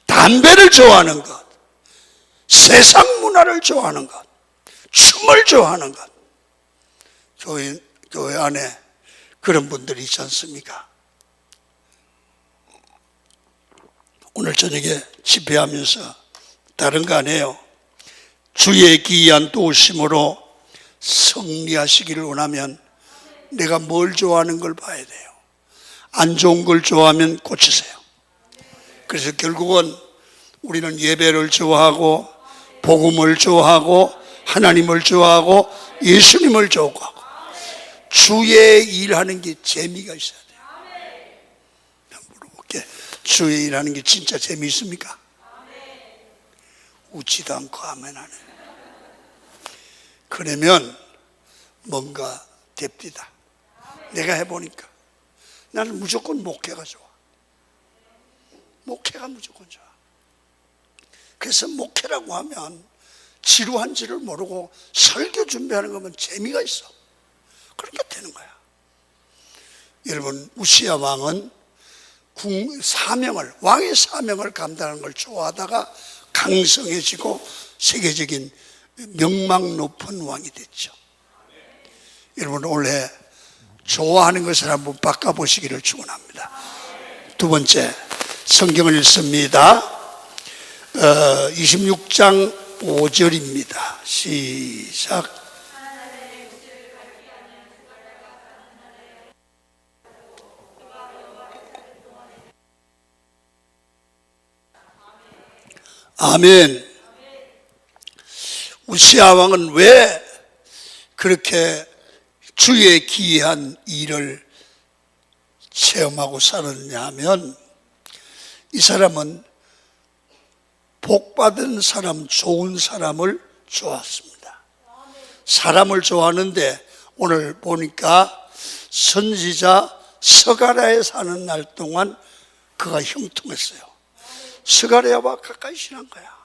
담배를 좋아하는 것, 세상 문화를 좋아하는 것, 춤을 좋아하는 것, 교회 안에 그런 분들이 있지 않습니까? 오늘 저녁에 집회하면서 다른 거 아니에요. 주의 기이한 도우심으로 승리하시기를 원하면 내가 뭘 좋아하는 걸 봐야 돼요. 안 좋은 걸 좋아하면 고치세요. 그래서 결국은 우리는 예배를 좋아하고 복음을 좋아하고 하나님을 좋아하고 예수님을 좋아하고 주의 일하는 게 재미가 있어야 돼요. 물어볼게. 주의 일하는 게 진짜 재미있습니까? 웃지도 않고 아멘 하네. 그러면 뭔가 됩니다. 내가 해보니까 나는 무조건 목회가 좋아. 목회가 무조건 좋아. 그래서 목회라고 하면 지루한 줄을 모르고 설교 준비하는 거면 재미가 있어. 그렇게 되는 거야. 여러분, 우시야 왕은 왕의 사명을 감당하는 걸 좋아하다가 강성해지고 세계적인 명망 높은 왕이 됐죠. 여러분, 올해 좋아하는 것을 한번 바꿔보시기를 축원합니다. 두 번째, 성경을 읽습니다. 26장 5절입니다. 시작. 아멘. 우시야 왕은 왜 그렇게 주의 기이한 일을 체험하고 살았냐 하면, 이 사람은 복받은 사람, 좋은 사람을 좋아했습니다. 사람을 좋아하는데 오늘 보니까 선지자 스가랴에 사는 날 동안 그가 형통했어요. 스가랴와 가까이 지난 거야.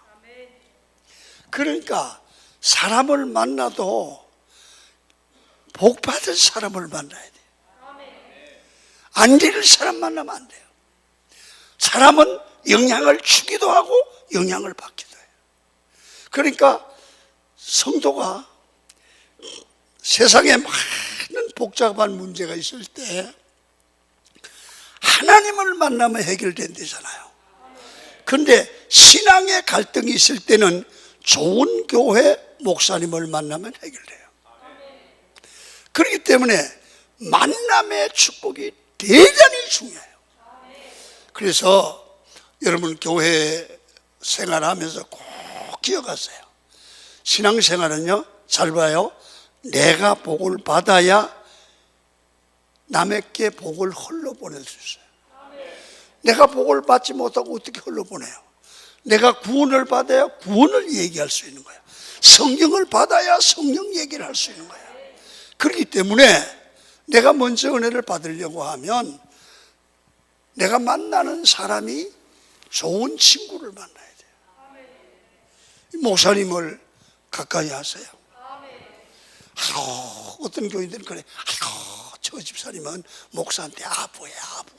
그러니까 사람을 만나도 복받은 사람을 만나야 돼. 안 되는 사람 만나면 안 돼요. 사람은 영향을 주기도 하고 영향을 받기도 해요. 그러니까 성도가 세상에 많은 복잡한 문제가 있을 때 하나님을 만나면 해결된대잖아요. 그런데 신앙의 갈등이 있을 때는 좋은 교회 목사님을 만나면 해결돼요. 그렇기 때문에 만남의 축복이 대단히 중요해요. 그래서 여러분 교회 생활하면서 꼭 기억하세요. 신앙생활은요, 잘 봐요. 내가 복을 받아야 남에게 복을 흘러보낼 수 있어요. 내가 복을 받지 못하고 어떻게 흘러보내요? 내가 구원을 받아야 구원을 얘기할 수 있는 거예요. 성령을 받아야 성령 얘기를 할 수 있는 거예요. 그렇기 때문에 내가 먼저 은혜를 받으려고 하면 내가 만나는 사람이 좋은 친구를 만나야 돼요. 목사님을 가까이 하세요. 어떤 교인들은 그래, 저 집사님은 목사한테 아부야, 아부.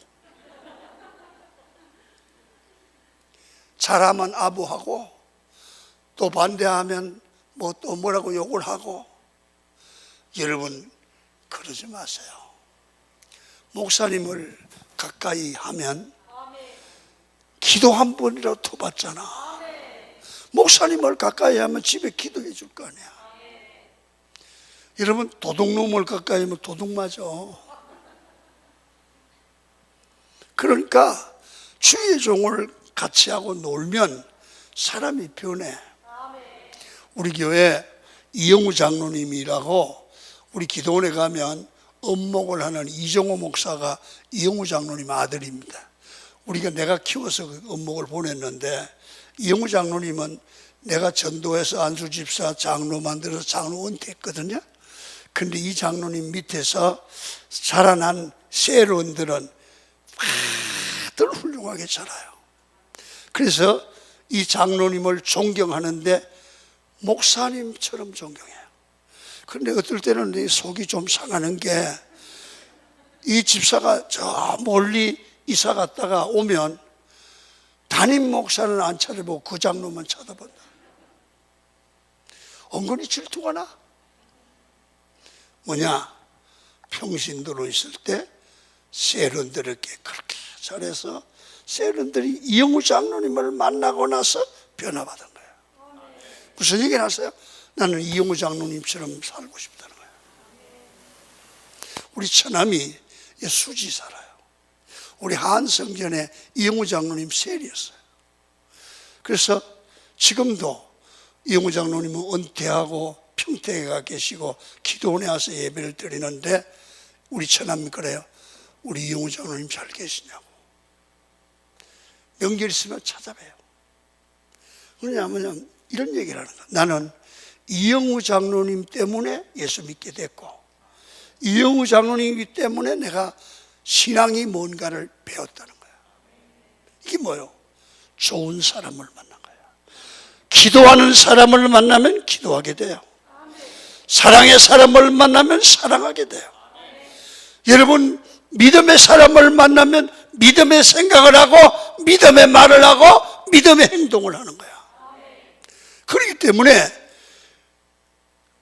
잘하면 아부하고 또 반대하면 또 뭐라고 욕을 하고. 여러분 그러지 마세요. 목사님을 가까이 하면 기도 한 번이라도 더 받잖아. 목사님을 가까이 하면 집에 기도해 줄 거 아니야. 여러분 도둑놈을 가까이 하면 도둑 맞아. 그러니까 주의 종을 같이 하고 놀면 사람이 변해. 우리 교회 이영우 장로님이라고, 우리 기도원에 가면 엄목을 하는 이정호 목사가 이영우 장로님 아들입니다. 우리가 내가 키워서 그 엄목을 보냈는데, 이영우 장로님은 내가 전도해서 안수집사 장로 만들어서 장로 은퇴했거든요. 근데 이 장로님 밑에서 자라난 세론들은 다들 훌륭하게 자라요. 그래서 이 장로님을 존경하는데 목사님처럼 존경해요. 그런데 어떨 때는 내 속이 좀 상하는 게, 이 집사가 저 멀리 이사 갔다가 오면 담임 목사는 안 쳐다보고 그 장로만 쳐다본다. 은근히 질투가 나. 뭐냐? 평신도로 있을 때 세론들에게 그렇게 잘해서 세론들이 이영우 장로님을 만나고 나서 변화받은 거예요. 무슨 얘기를 하세요? 나는 이영우 장로님처럼 살고 싶다는 거예요. 우리 처남이 수지 살아요. 우리 한성전에 이영우 장로님 셀이었어요. 그래서 지금도 이영우 장로님은 은퇴하고 평택에 가 계시고 기도원에 와서 예배를 드리는데, 우리 처남이 그래요. 우리 이영우 장로님 잘 계시냐고. 명절 있으면 찾아봬요. 왜냐하면 이런 얘기를 하는 거야. 나는 이영우 장로님 때문에 예수 믿게 됐고, 이영우 장로님이기 때문에 내가 신앙이 뭔가를 배웠다는 거야. 이게 뭐예요? 좋은 사람을 만난 거야. 기도하는 사람을 만나면 기도하게 돼요. 사랑의 사람을 만나면 사랑하게 돼요. 여러분 믿음의 사람을 만나면 믿음의 생각을 하고 믿음의 말을 하고 믿음의 행동을 하는 거야. 그렇기 때문에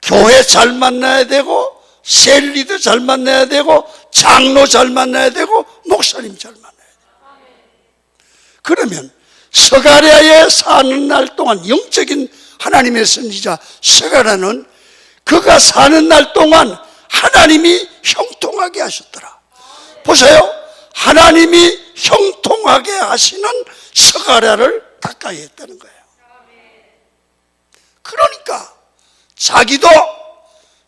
교회 잘 만나야 되고, 셀리도 잘 만나야 되고, 장로 잘 만나야 되고, 목사님 잘 만나야 돼요. 그러면 스가랴의 사는 날 동안 영적인 하나님의 선지자 스가랴는 그가 사는 날 동안 하나님이 형통하게 하셨더라. 보세요. 하나님이 형통하게 하시는 스가랴를 가까이 했다는 거예요. 그러니까 자기도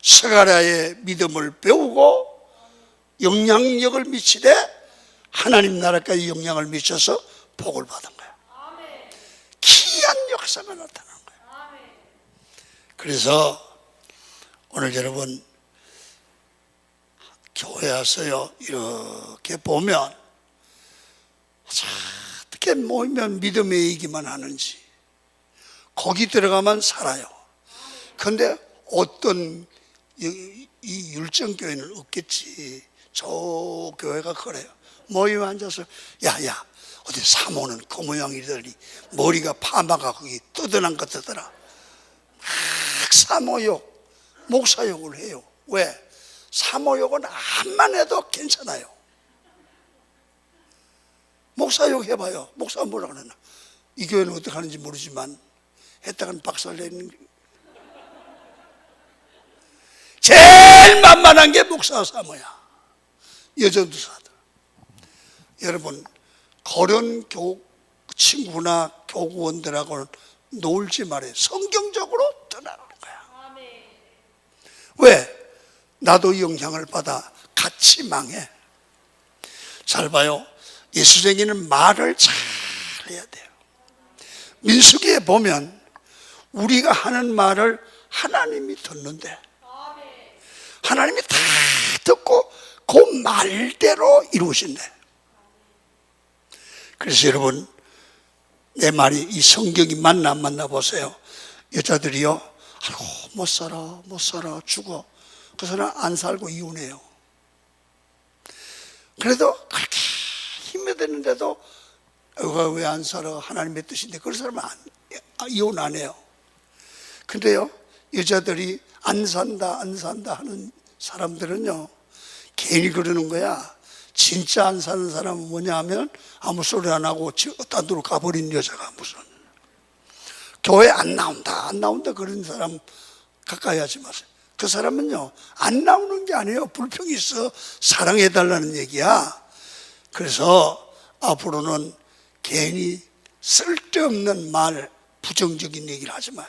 스가랴의 믿음을 배우고 영향력을 미치되 하나님 나라까지 영향을 미쳐서 복을 받은 거예요. 기이한 역사가 나타나는 거예요. 그래서 오늘 여러분 교회 와서요 이렇게 보면 어떻게 모이면 믿음의 얘기만 하는지, 거기 들어가면 살아요. 그런데 어떤 이 율정교회는 없겠지. 저 교회가 그래요. 모임에 앉아서 야야 어디 사모는 그 모양이더니 머리가 파마가 거기 뜯어난 것 같더라. 막 사모욕, 목사욕을 해요. 왜? 사모욕은 암만 해도 괜찮아요. 목사욕 해봐요. 목사가 뭐라 그러나. 이 교회는 어떻게 하는지 모르지만 했다간 박살내는. 제일 만만한 게 목사 사모야. 여전도 사들. 여러분 거련 친구나 교구원들하고는 놀지 말아요. 성경적으로 떠나는 거야. 왜? 나도 영향을 받아 같이 망해. 잘 봐요. 예수쟁이는 말을 잘 해야 돼요. 민수기에 보면 우리가 하는 말을 하나님이 듣는데 하나님이 다 듣고 그 말대로 이루신대. 그래서 여러분 내 말이 이 성경이 맞나 안 맞나 보세요. 여자들이요 아이고 못 살아 죽어. 그 사람 안 살고 이혼해요. 그래도 그렇게 힘이 되는데도 너가 왜 안 살아? 하나님의 뜻인데 그런 사람은 이혼 안 해요. 근데요 여자들이 안 산다 하는 사람들은요 괜히 그러는 거야. 진짜 안 사는 사람은 뭐냐 하면 아무 소리 안 하고 딴 데로 가버린 여자가 무슨 교회 안 나온다 그런 사람 가까이 하지 마세요. 그 사람은요 안 나오는 게 아니에요. 불평이 있어. 사랑해달라는 얘기야. 그래서 앞으로는 괜히 쓸데없는 말, 부정적인 얘기를 하지 마요.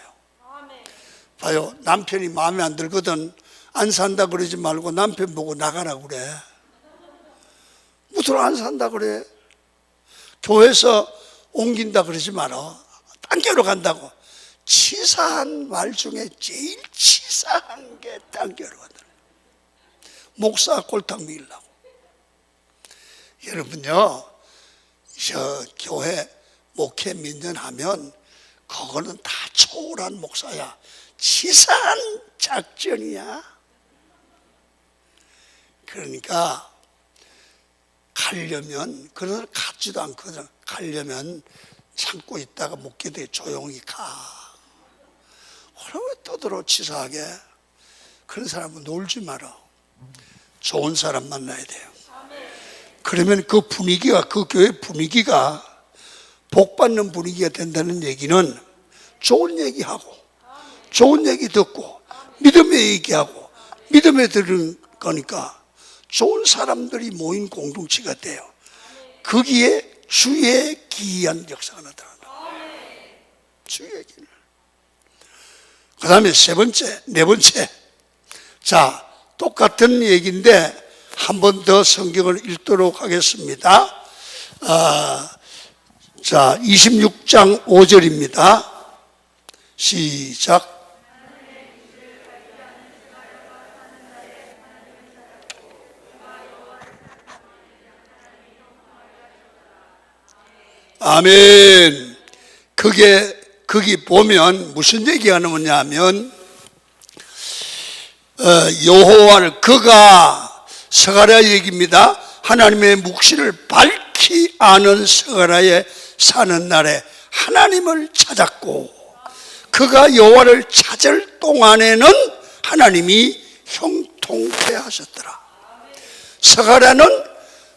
봐요. 남편이 마음에 안 들거든. 안 산다 그러지 말고 남편 보고 나가라고 그래. 무슨 안 산다 그래. 교회에서 옮긴다 그러지 마라. 딴 교회로 간다고. 치사한 말 중에 제일 치사한 게 딴 교회로 간다. 목사 꼴탕 밀라고. 여러분요 저 교회 목회 몇 년 하면 그거는 다 초월한 목사야. 치사한 작전이야. 그러니까 가려면 그런 같지도 않거든. 가려면 참고 있다가 못 견뎌 조용히 가. 왜 떠들어 치사하게. 그런 사람은 놀지 마라. 좋은 사람 만나야 돼요. 그러면 그 분위기가, 그 교회 분위기가 복받는 분위기가 된다는 얘기는 좋은 얘기하고 좋은 얘기 듣고 믿음의 얘기하고 믿음에 들은 거니까 좋은 사람들이 모인 공동체가 돼요. 거기에 주의 기이한 역사가 나타난다. 주의 길. 그 다음에 세 번째, 네 번째. 자, 똑같은 얘기인데 한 번 더 성경을 읽도록 하겠습니다. 자, 26장 5절입니다. 시작. 아멘. 거기 보면 무슨 얘기가 나오냐면 여호와를 그가 스가랴 얘기입니다. 하나님의 묵시를 밝히 아는 스가랴에 사는 날에 하나님을 찾았고 그가 여호와를 찾을 동안에는 하나님이 형통케 하셨더라. 스가랴는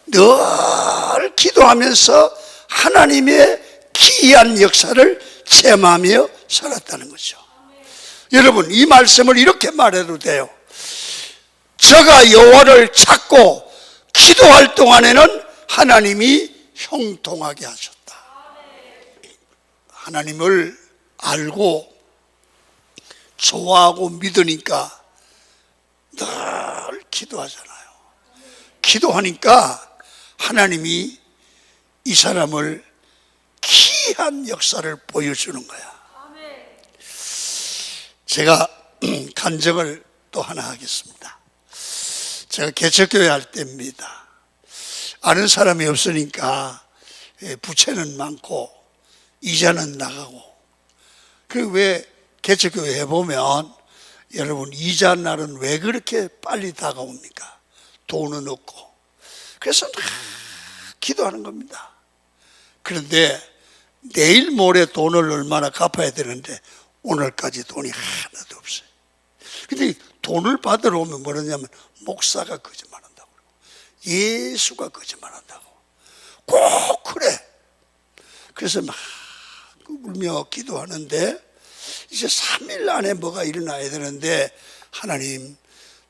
늘 기도하면서 하나님의 기이한 역사를 체험하며 살았다는 거죠. 여러분, 이 말씀을 이렇게 말해도 돼요. 저가 여호와를 찾고 기도할 동안에는 하나님이 형통하게 하셨다. 하나님을 알고 좋아하고 믿으니까 늘 기도하잖아요. 기도하니까 하나님이 이 사람을 기이한 역사를 보여주는 거야. 제가 간증을 또 하나 하겠습니다. 제가 개척교회 할 때입니다. 아는 사람이 없으니까 부채는 많고 이자는 나가고. 그 왜 개척교회 해보면 여러분 이자 날은 왜 그렇게 빨리 다가옵니까? 돈은 없고. 그래서 기도하는 겁니다. 그런데 내일 모레 돈을 얼마나 갚아야 되는데 오늘까지 돈이 하나도 없어요. 근데 돈을 받으러 오면 뭐냐면 목사가 거짓말한다고 그러고 예수가 거짓말한다고 꼭 그래. 그래서 막 울며 기도하는데 이제 3일 안에 뭐가 일어나야 되는데 하나님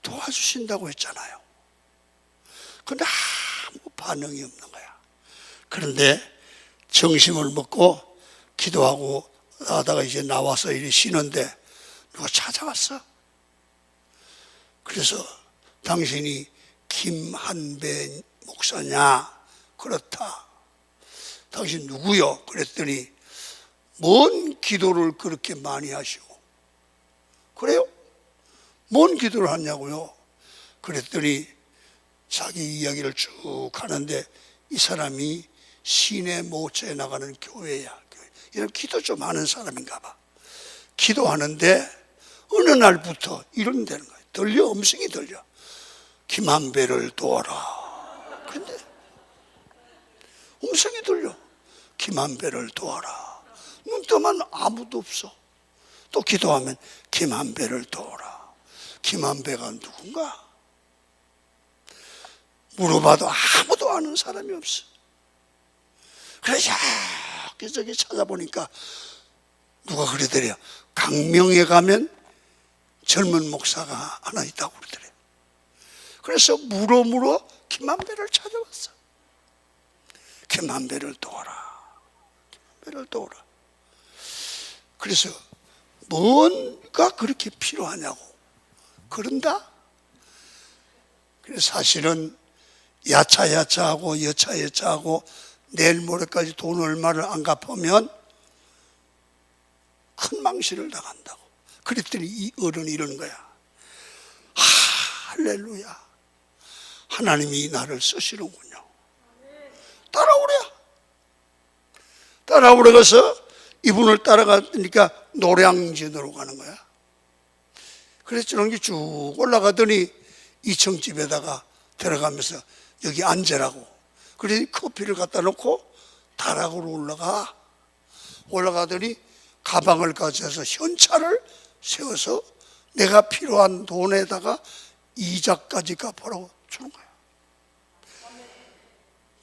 도와주신다고 했잖아요. 근데 아무 반응이 없는 거야. 그런데 정심을 먹고 기도하고 하다가 이제 나와서 이리 쉬는데 누가 찾아왔어. 그래서 당신이 김한배 목사냐? 그렇다. 당신 누구요? 그랬더니 뭔 기도를 그렇게 많이 하시고. 그래요? 뭔 기도를 하냐고요? 그랬더니 자기 이야기를 쭉 하는데 이 사람이 시내 모처에 나가는 교회야. 이런 기도 좀 하는 사람인가 봐. 기도하는데 어느 날부터 이런 되는 거예요. 들려, 음성이 들려. 김한배를 도와라. 근데 음성이 들려. 김한배를 도와라. 눈 뜨면 아무도 없어. 또 기도하면 김한배를 도와라. 김한배가 누군가? 물어봐도 아무도 아는 사람이 없어. 그래서 여기저기 찾아보니까 누가 그러더래요. 강명에 가면 젊은 목사가 하나 있다고 그러더래요. 그래서 물어 김한배를 찾아왔어. 김한배를 도와라. 김한배를 도와라. 그래서 뭔가 그렇게 필요하냐고. 그런다? 그래서 사실은 야차야차하고 여차여차하고 내일 모레까지 돈 얼마를 안 갚으면 큰 망신을 당한다고. 그랬더니 이 어른이 이러는 거야. 할렐루야. 하나님이 나를 쓰시는군요. 따라오래. 따라오래가서 이분을 따라가니까 노량진으로 가는 거야. 그래서 저런 게 쭉 올라가더니 2층 집에다가 들어가면서 여기 앉으라고. 그래서 커피를 갖다 놓고 다락으로 올라가더니 가방을 가져서 현찰을 세워서 내가 필요한 돈에다가 이자까지 갚으라고 주는 거야.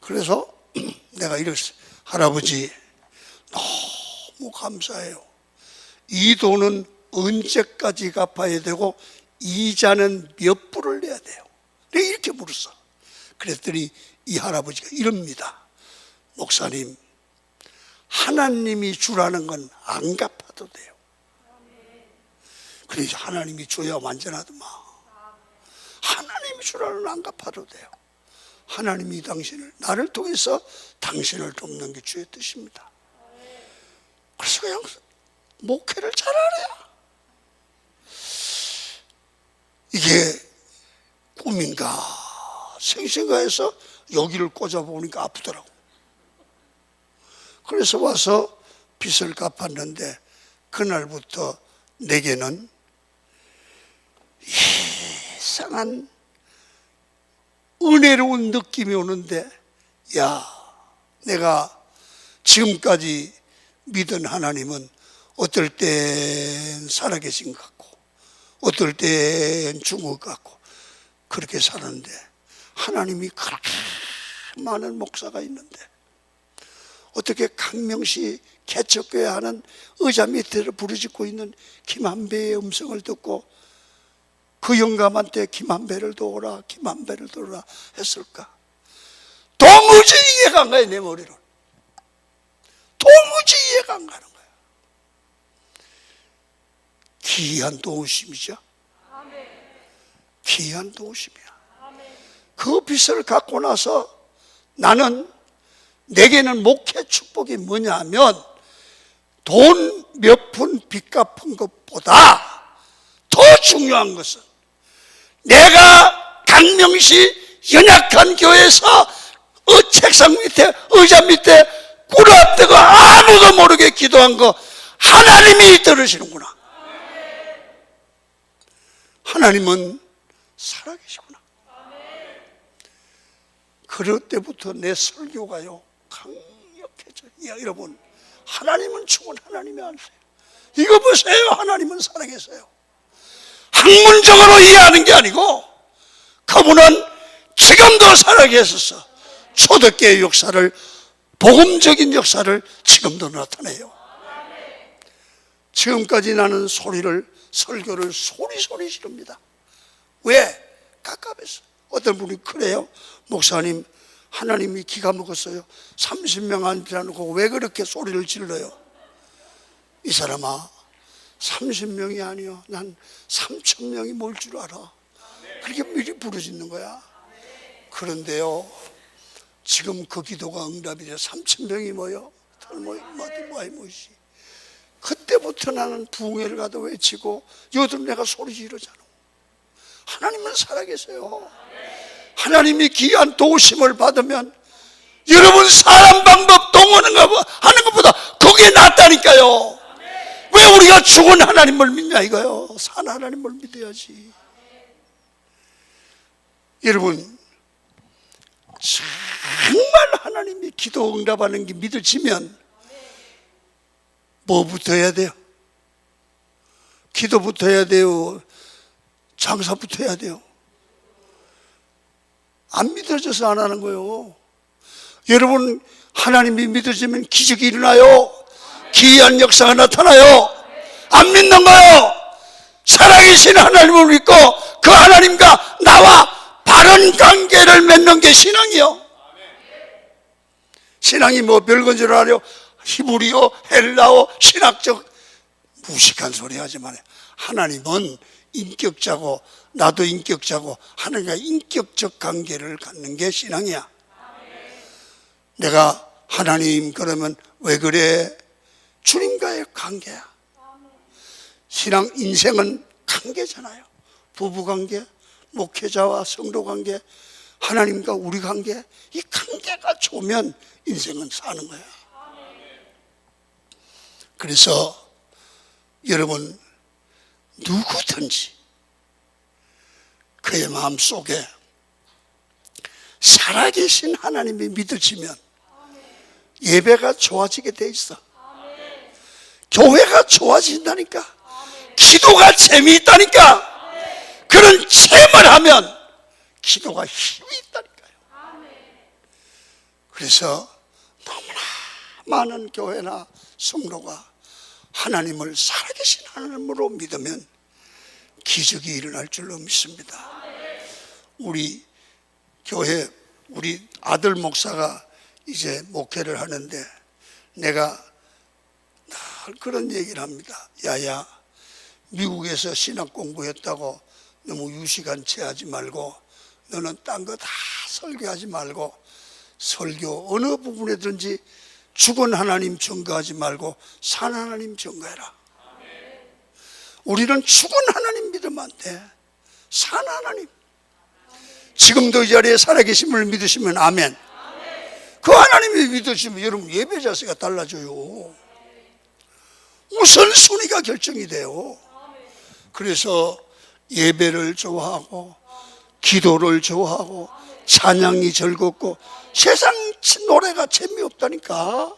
그래서 내가 이랬어요. 할아버지 너무 감사해요. 이 돈은 언제까지 갚아야 되고 이자는 몇 불을 내야 돼요? 내가 이렇게 물었어. 그랬더니 이 할아버지가 이럽니다. 목사님, 하나님이 주라는 건 안 갚아도 돼요. 그래서 하나님이 줘야 완전하더만. 하나님이 주라는 안 갚아도 돼요. 하나님이 당신을, 나를 통해서 당신을 돕는 게 주의 뜻입니다. 그래서 그냥 목회를 잘하래요. 이게 꿈인가 생생가 해서 여기를 꽂아보니까 아프더라고. 그래서 와서 빚을 갚았는데 그날부터 내게는 이상한 은혜로운 느낌이 오는데, 야, 내가 지금까지 믿은 하나님은 어떨 땐 살아계신 것 같고 어떨 땐 죽은 것 같고 그렇게 사는데, 하나님이 그렇게 많은 목사가 있는데 어떻게 강명시 개척교회 하는 의자 밑에를 부르짖고 있는 김한배의 음성을 듣고 그 영감한 때 김한배를 도우라, 김한배를 도우라 했을까? 도무지 이해가 안 가요, 내 머리로. 도무지 이해가 안 가는 거야. 기이한 도우심이죠. 기이한 도우심이야. 그 빛을 갖고 나서 나는, 내게는 목회 축복이 뭐냐 하면 돈 몇 푼 빚 갚은 것보다 더 중요한 것은 내가 강명시 연약한 교회에서 책상 밑에, 의자 밑에 꿇어뜨고 아무도 모르게 기도한 거 하나님이 들으시는구나. 하나님은 살아계시구나. 그럴 때부터 내 설교가요 강력해져요. 여러분, 하나님은 죽은 하나님이 아니세요. 이거 보세요. 하나님은 살아계세요. 학문적으로 이해하는 게 아니고 그분은 지금도 살아계셔서 초대교회 역사를, 복음적인 역사를 지금도 나타내요. 지금까지 나는 설교를 소리소리 지릅니다. 왜? 깝깝해서. 어떤 분이 그래요. 목사님, 하나님이 기가 먹었어요. 30명 앉으라고 왜 그렇게 소리를 질러요? 이 사람아, 30명이 아니요, 난 3,000명이 뭘 줄 알아. 그렇게 미리 부르짖는 거야. 그런데요, 지금 그 기도가 응답이 돼. 3,000명이 모여 모이시. 그때부터 나는 부흥회를 가도 외치고 요즘 내가 소리 지르잖아. 하나님은 살아계세요. 하나님이 귀한 도우심을 받으면 여러분, 사람 방법 동원하는 것보다 그게 낫다니까요. 왜 우리가 죽은 하나님을 믿냐 이거요. 산 하나님을 믿어야지. 여러분, 정말 하나님이 기도 응답하는 게 믿어지면 뭐부터 해야 돼요? 기도부터 해야 돼요? 장사부터 해야 돼요? 안 믿어져서 안 하는 거예요. 여러분, 하나님이 믿어지면 기적이 일어나요. 기이한 역사가 나타나요. 안 믿는 거예요. 살아계신 하나님을 믿고 그 하나님과 나와 바른 관계를 맺는 게 신앙이요. 신앙이 뭐 별건 줄 알아요? 히브리어, 헬라어, 신학적 무식한 소리 하지 말아요. 하나님은 인격자고 나도 인격자고 하나님과 인격적 관계를 갖는 게 신앙이야. 내가 하나님 그러면 왜 그래? 주님과의 관계야. 신앙 인생은 관계잖아요. 부부관계, 목회자와 성도관계, 하나님과 우리 관계. 이 관계가 좋으면 인생은 사는 거야. 그래서 여러분, 누구든지 그의 마음속에 살아계신 하나님이 믿어지면 예배가 좋아지게 돼 있어. 교회가 좋아진다니까. 기도가 재미있다니까. 그런 체험을 하면 기도가 힘이 있다니까요. 그래서 너무나 많은 교회나 성도가 하나님을 살아계신 하나님으로 믿으면 기적이 일어날 줄로 믿습니다. 우리 교회, 우리 아들 목사가 이제 목회를 하는데 내가 늘 그런 얘기를 합니다. 야야, 미국에서 신학 공부했다고 너무 유시간 체하지 말고 너는 딴 거 다 설교하지 말고 설교 어느 부분에든지 죽은 하나님 전가하지 말고 산 하나님 전가해라. 우리는 죽은 하나님 믿으면 안 돼. 산 하나님. 지금도 이 자리에 살아계심을 믿으시면 아멘. 그 하나님이 믿으시면 여러분 예배 자세가 달라져요. 우선순위가 결정이 돼요. 그래서 예배를 좋아하고 기도를 좋아하고 찬양이 즐겁고 세상 노래가 재미없다니까.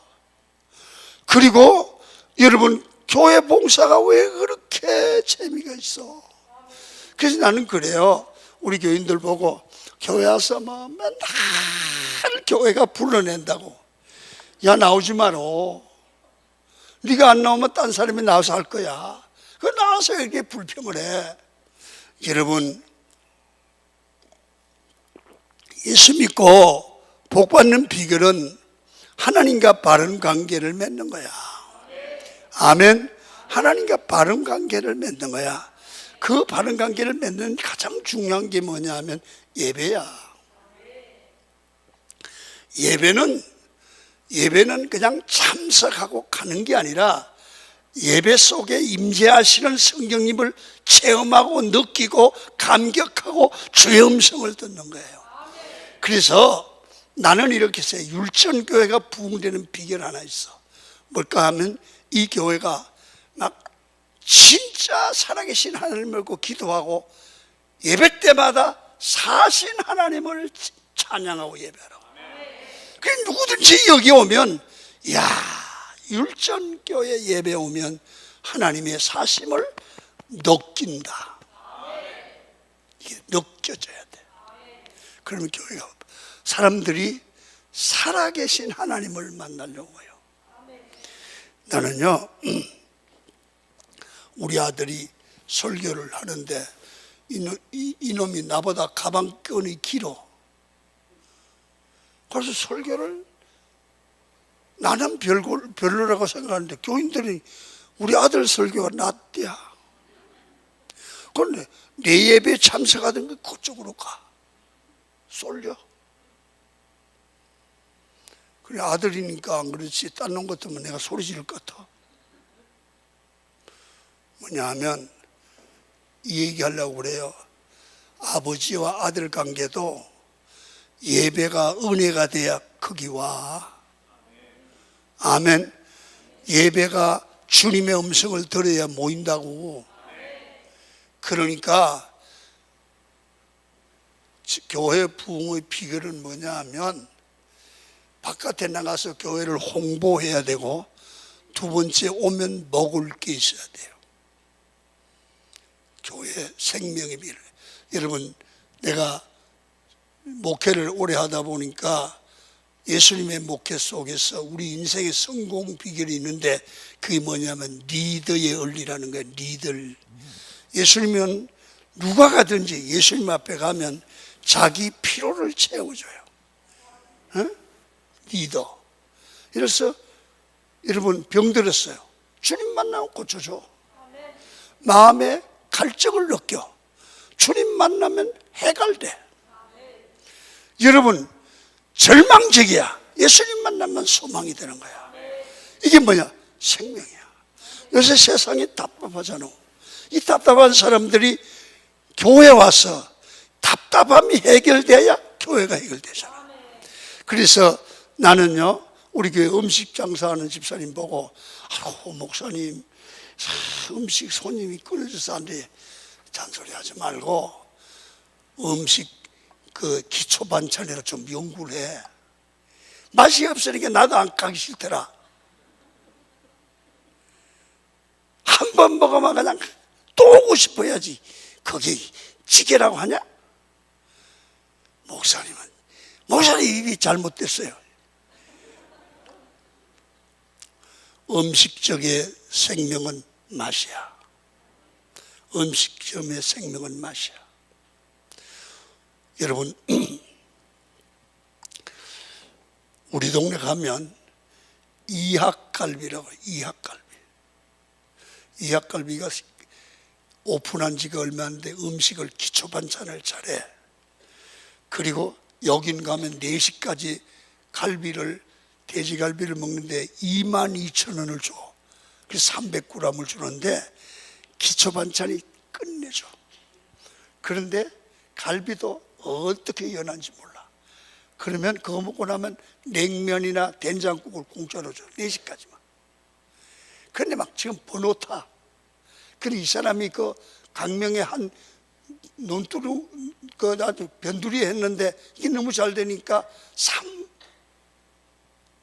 그리고 여러분 교회 봉사가 왜 그렇게 재미가 있어? 그래서 나는 그래요. 우리 교인들 보고 교회 와서 뭐 맨날 교회가 불러낸다고. 야, 나오지 마로. 네가 안 나오면 딴 사람이 나와서 할 거야. 그 나와서 이렇게 불평을 해. 여러분, 예수 믿고 복 받는 비결은 하나님과 바른 관계를 맺는 거야. 아멘. 하나님과 바른 관계를 맺는 거야. 그 바른 관계를 맺는 가장 중요한 게 뭐냐 하면 예배야. 예배는 그냥 참석하고 가는 게 아니라 예배 속에 임재하시는 성령님을 체험하고 느끼고 감격하고 주의 음성을 듣는 거예요. 그래서 나는 이렇게 했어요. 율전교회가 부흥되는 비결 하나 있어. 뭘까 하면 이 교회가 막 진짜 살아계신 하나님을 믿고 기도하고 예배 때마다 사신 하나님을 찬양하고 예배하라고. 그래, 누구든지 여기 오면, 야, 율전교회 예배 오면 하나님의 사심을 느낀다. 이게 느껴져야 돼. 그러면 교회가 사람들이 살아계신 하나님을 만나려고 해요. 나는요, 우리 아들이 설교를 하는데 이놈이 나보다 가방끈이 길어. 그래서 설교를 나는 별로라고 생각하는데 교인들이 우리 아들 설교가 낫대야. 그런데 내 예배에 참석하던 게 그쪽으로 가. 쏠려. 그래, 아들이니까 안 그렇지 딴 놈 같으면 내가 소리 지를 것 같아. 뭐냐 하면 이 얘기하려고 그래요. 아버지와 아들 관계도 예배가 은혜가 돼야 거기 와. 아멘. 예배가 주님의 음성을 들어야 모인다고. 그러니까 교회 부흥의 비결은 뭐냐 하면 바깥에 나가서 교회를 홍보해야 되고, 두 번째 오면 먹을 게 있어야 돼요. 교회 생명의 비밀. 여러분, 내가 목회를 오래 하다 보니까 예수님의 목회 속에서 우리 인생의 성공 비결이 있는데 그게 뭐냐면 리더의 원리라는 거예요. 리더. 예수님은 누가 가든지 예수님 앞에 가면 자기 필요를 채워줘요. 어? 리더. 그래서 여러분 병들었어요. 주님 만나면 고쳐줘. 마음에 갈증을 느껴. 주님 만나면 해갈돼. 여러분 절망적이야. 예수님 만나면 소망이 되는 거야. 이게 뭐냐? 생명이야. 요새 세상이 답답하잖아. 이 답답한 사람들이 교회 와서 답답함이 해결돼야 교회가 해결되잖아. 그래서 나는요, 우리 교회 음식 장사하는 집사님 보고, 아이고 목사님 음식 손님이 끊어져서 안 돼. 잔소리 하지 말고 음식 그 기초 반찬이라 좀 연구를 해. 맛이 없으니까 나도 안 가기 싫더라. 한 번 먹으면 그냥 또 오고 싶어야지. 그게 찌개라고 하냐? 목사님 입이 잘못됐어요. 음식적의 생명은 맛이야. 음식점의 생명은 맛이야. 여러분, 우리 동네 가면 이학갈비라고. 이학갈비가 오픈한 지가 얼마 안 돼. 음식을 기초 반찬을 잘해. 그리고 여긴 가면 4시까지 돼지갈비를 먹는데 22,000원을 줘. 그래서 300g을 주는데 기초 반찬이 끝내줘. 그런데 갈비도 어떻게 연한지 몰라. 그러면 그거 먹고 나면 냉면이나 된장국을 공짜로 줘. 4시까지만. 그런데 막 지금 번호 타. 그래, 이 사람이 그 강명에 한 논두루 그 아주 변두리 했는데 이게 너무 잘 되니까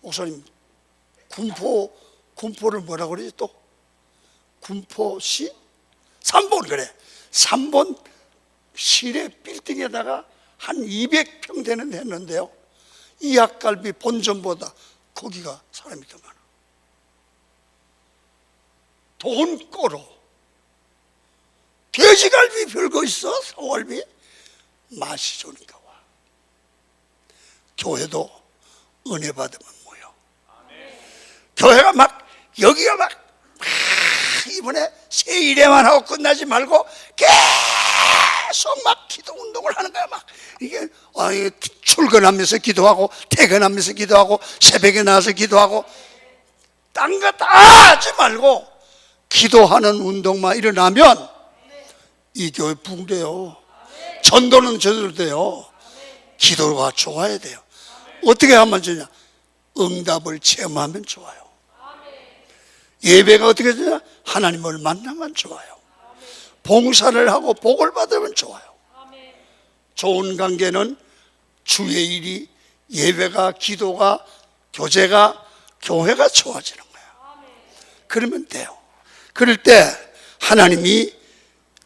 목사님 군포를 뭐라고 그러지 또? 군포시? 3번 그래. 3번 시내 빌딩에다가 한 200평 되는 데 했는데요. 이학갈비 본점보다 거기가 사람이 더 많아. 돈꼬로 돼지갈비 별거 있어? 소갈비? 맛이 좋으니까 와. 교회도 은혜 받으면 모여. 교회가 막 여기가 막 이번에 세일에만 하고 끝나지 말고 계속 막 기도 운동을 하는 거야. 막 이게 출근하면서 기도하고 퇴근하면서 기도하고 새벽에 나와서 기도하고 딴 거 다 하지 말고 기도하는 운동만 일어나면 이 교회 붕대요. 전도는 저절로 돼요. 기도가 좋아야 돼요. 어떻게 하면 좋냐? 응답을 체험하면 좋아요. 예배가 어떻게 되냐? 하나님을 만나면 좋아요. 봉사를 하고 복을 받으면 좋아요. 좋은 관계는 주의 일이, 예배가, 기도가, 교제가, 교회가 좋아지는 거예요. 그러면 돼요. 그럴 때 하나님이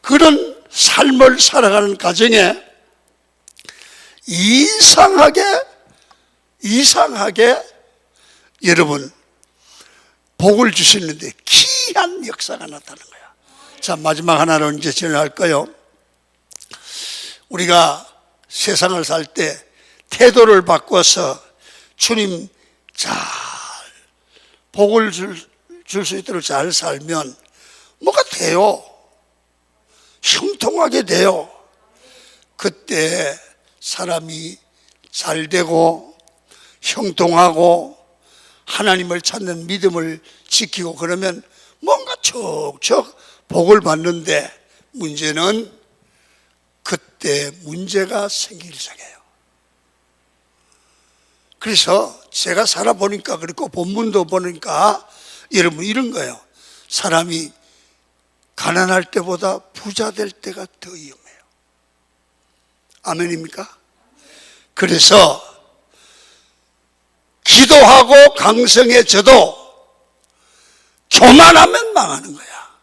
그런 삶을 살아가는 과정에 이상하게 여러분 복을 주시는데 기이한 역사가 나타나는 거야. 자, 마지막 하나로 이제 진행할까요? 우리가 세상을 살 때 태도를 바꿔서 주님 잘 복을 줄 수 있도록 잘 살면 뭐가 돼요. 형통하게 돼요. 그때 사람이 잘 되고 형통하고 하나님을 찾는 믿음을 지키고 그러면 뭔가 척척 복을 받는데 문제는 그때 문제가 생기기 시작해요. 그래서 제가 살아보니까 그렇고 본문도 보니까 여러분 이런 거예요. 사람이 가난할 때보다 부자 될 때가 더 위험해요. 아멘입니까? 그래서 기도하고 강성해져도 교만하면 망하는 거야.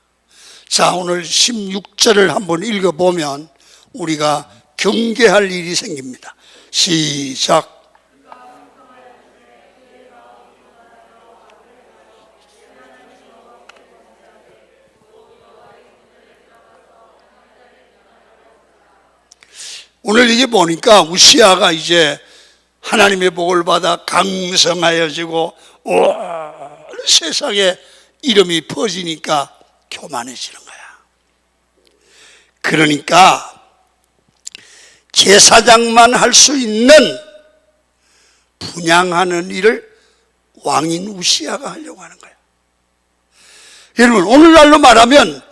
자, 오늘 16절을 한번 읽어보면 우리가 경계할 일이 생깁니다. 시작. 오늘 이게 보니까 우시아가 이제 하나님의 복을 받아 강성하여지고 온 세상에 이름이 퍼지니까 교만해지는 거야. 그러니까 제사장만 할 수 있는 분향하는 일을 왕인 우시아가 하려고 하는 거야. 여러분 오늘날로 말하면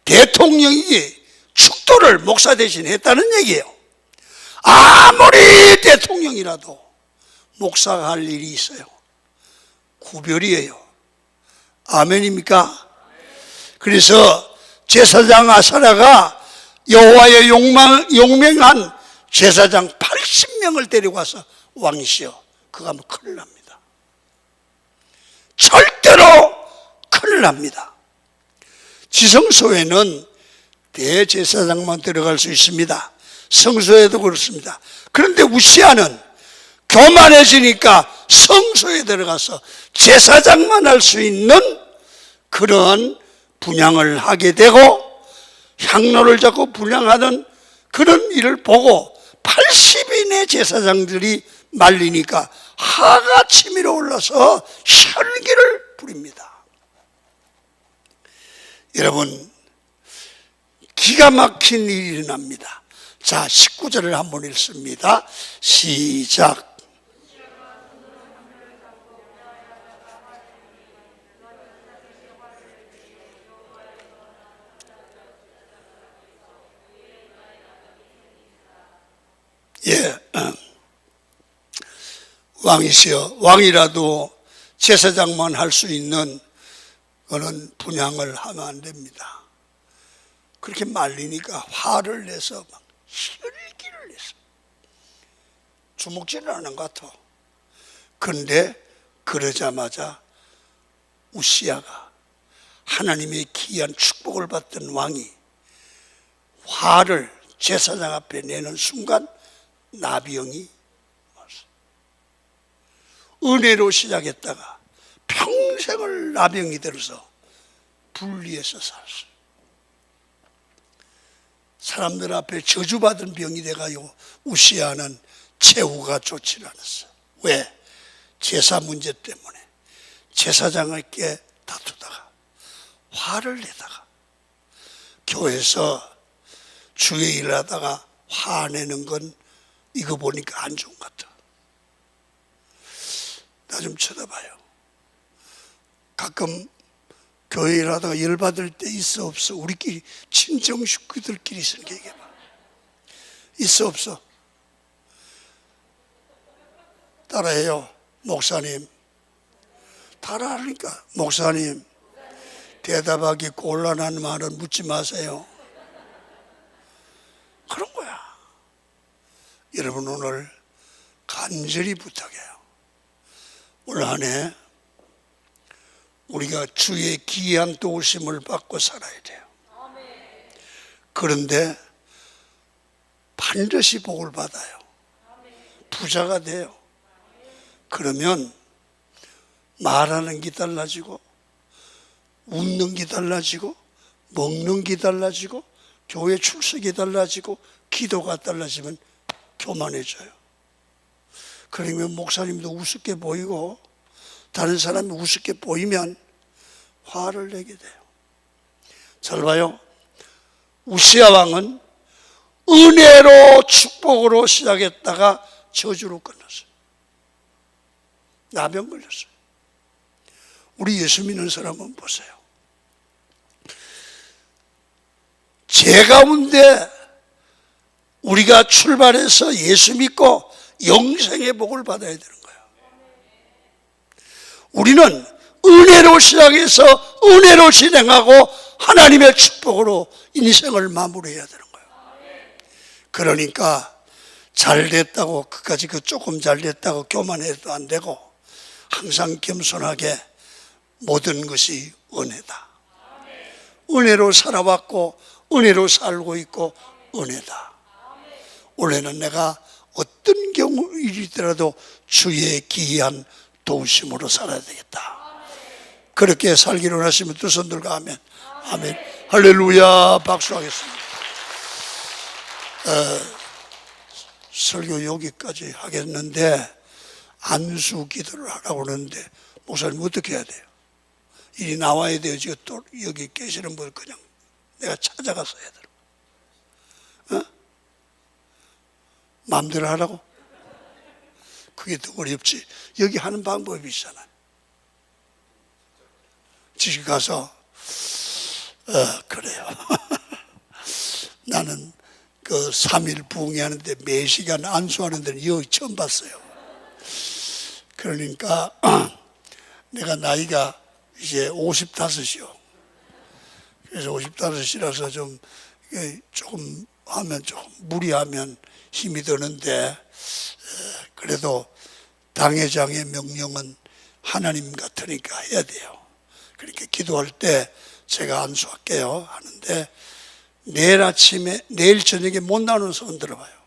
대통령이 축도를 목사 대신 했다는 얘기예요. 아무리 대통령이라도 목사가 할 일이 있어요. 구별이에요. 아멘입니까? 그래서 제사장 아사랴가 여호와의 용맹한 제사장 80명을 데리고 와서 왕이시여 그거 하면 큰일 납니다. 절대로 큰일 납니다. 지성소에는 대제사장만 들어갈 수 있습니다. 성소에도 그렇습니다. 그런데 우시아는 교만해지니까 성소에 들어가서 제사장만 할 수 있는 그런 분향을 하게 되고 향로를 잡고 분향하는 그런 일을 보고 80인의 제사장들이 말리니까 화가 치밀어 올라서 혈기를 부립니다. 여러분 기가 막힌 일이 일어납니다. 자, 19절을 한번 읽습니다. 시작. 예, 왕이시여, 왕이라도 제사장만 할 수 있는 그런 분향을 하면 안 됩니다. 그렇게 말리니까 화를 내서 막 혈기를 내서 주먹질을 하는 것 같아. 그런데 그러자마자 우시아가 하나님의 귀한 축복을 받던 왕이 화를 제사장 앞에 내는 순간 나비형이 왔어. 은혜로 시작했다가 평생을 나병이 들어서 분리해서 살았어요. 사람들 앞에 저주받은 병이 돼가지고 우시아는 최후가 좋지 않았어요. 왜? 제사 문제 때문에 제사장에게 다투다가 화를 내다가 교회에서 주의 일을 하다가 화내는 건 이거 보니까 안 좋은 것 같아. 나 좀 쳐다봐요. 가끔 교회 일 하다가 열받을 때 있어 없어? 우리끼리 친정 식구들끼리 있으니까 얘기해봐. 있어 없어? 따라해요. 목사님. 따라하니까 목사님 대답하기 곤란한 말은 묻지 마세요. 그런 거야. 여러분 오늘 간절히 부탁해요. 올 한 해 우리가 주의 기이한 도우심을 받고 살아야 돼요. 그런데 반드시 복을 받아요. 부자가 돼요. 그러면 말하는 게 달라지고 웃는 게 달라지고 먹는 게 달라지고 교회 출석이 달라지고 기도가 달라지면 교만해져요. 그러면 목사님도 우습게 보이고 다른 사람이 우습게 보이면 화를 내게 돼요. 잘 봐요. 우시아 왕은 은혜로 축복으로 시작했다가 저주로 끝났어요. 나병 걸렸어요. 우리 예수 믿는 사람은 보세요. 죄 가운데 우리가 출발해서 예수 믿고 영생의 복을 받아야 되는 거예요. 우리는 은혜로 시작해서 은혜로 진행하고 하나님의 축복으로 인생을 마무리해야 되는 거예요. 그러니까 잘 됐다고 끝까지 그 조금 잘 됐다고 교만해도 안 되고 항상 겸손하게 모든 것이 은혜다. 은혜로 살아왔고 은혜로 살고 있고 은혜다. 올해는 내가 어떤 경우이더라도 주의 기이한 도우심으로 살아야 되겠다. 그렇게 살기로 하시면 두 손 들고 아멘. 아멘. 할렐루야. 박수하겠습니다. 설교 여기까지 하겠는데 안수 기도를 하라고 하는데 목사님 어떻게 해야 돼요? 일이 나와야 돼요. 지금 또 여기 계시는 분 그냥 내가 찾아가서 해야 돼요. 마음대로 하라고? 그게 더 어렵지. 여기 하는 방법이 있잖아요. 지금 가서 그래요. 나는 그 3일 부흥회하는데 매 시간 안수하는 데는 여기 처음 봤어요. 그러니까 내가 나이가 이제 55이요. 그래서 55이라서 좀 조금 하면 조금 무리하면 힘이 드는데 그래도 당회장의 명령은 하나님 같으니까 해야 돼요. 그렇게 기도할 때 제가 안수할게요 하는데 내일 아침에 내일 저녁에 못 나오는 손 들어봐요.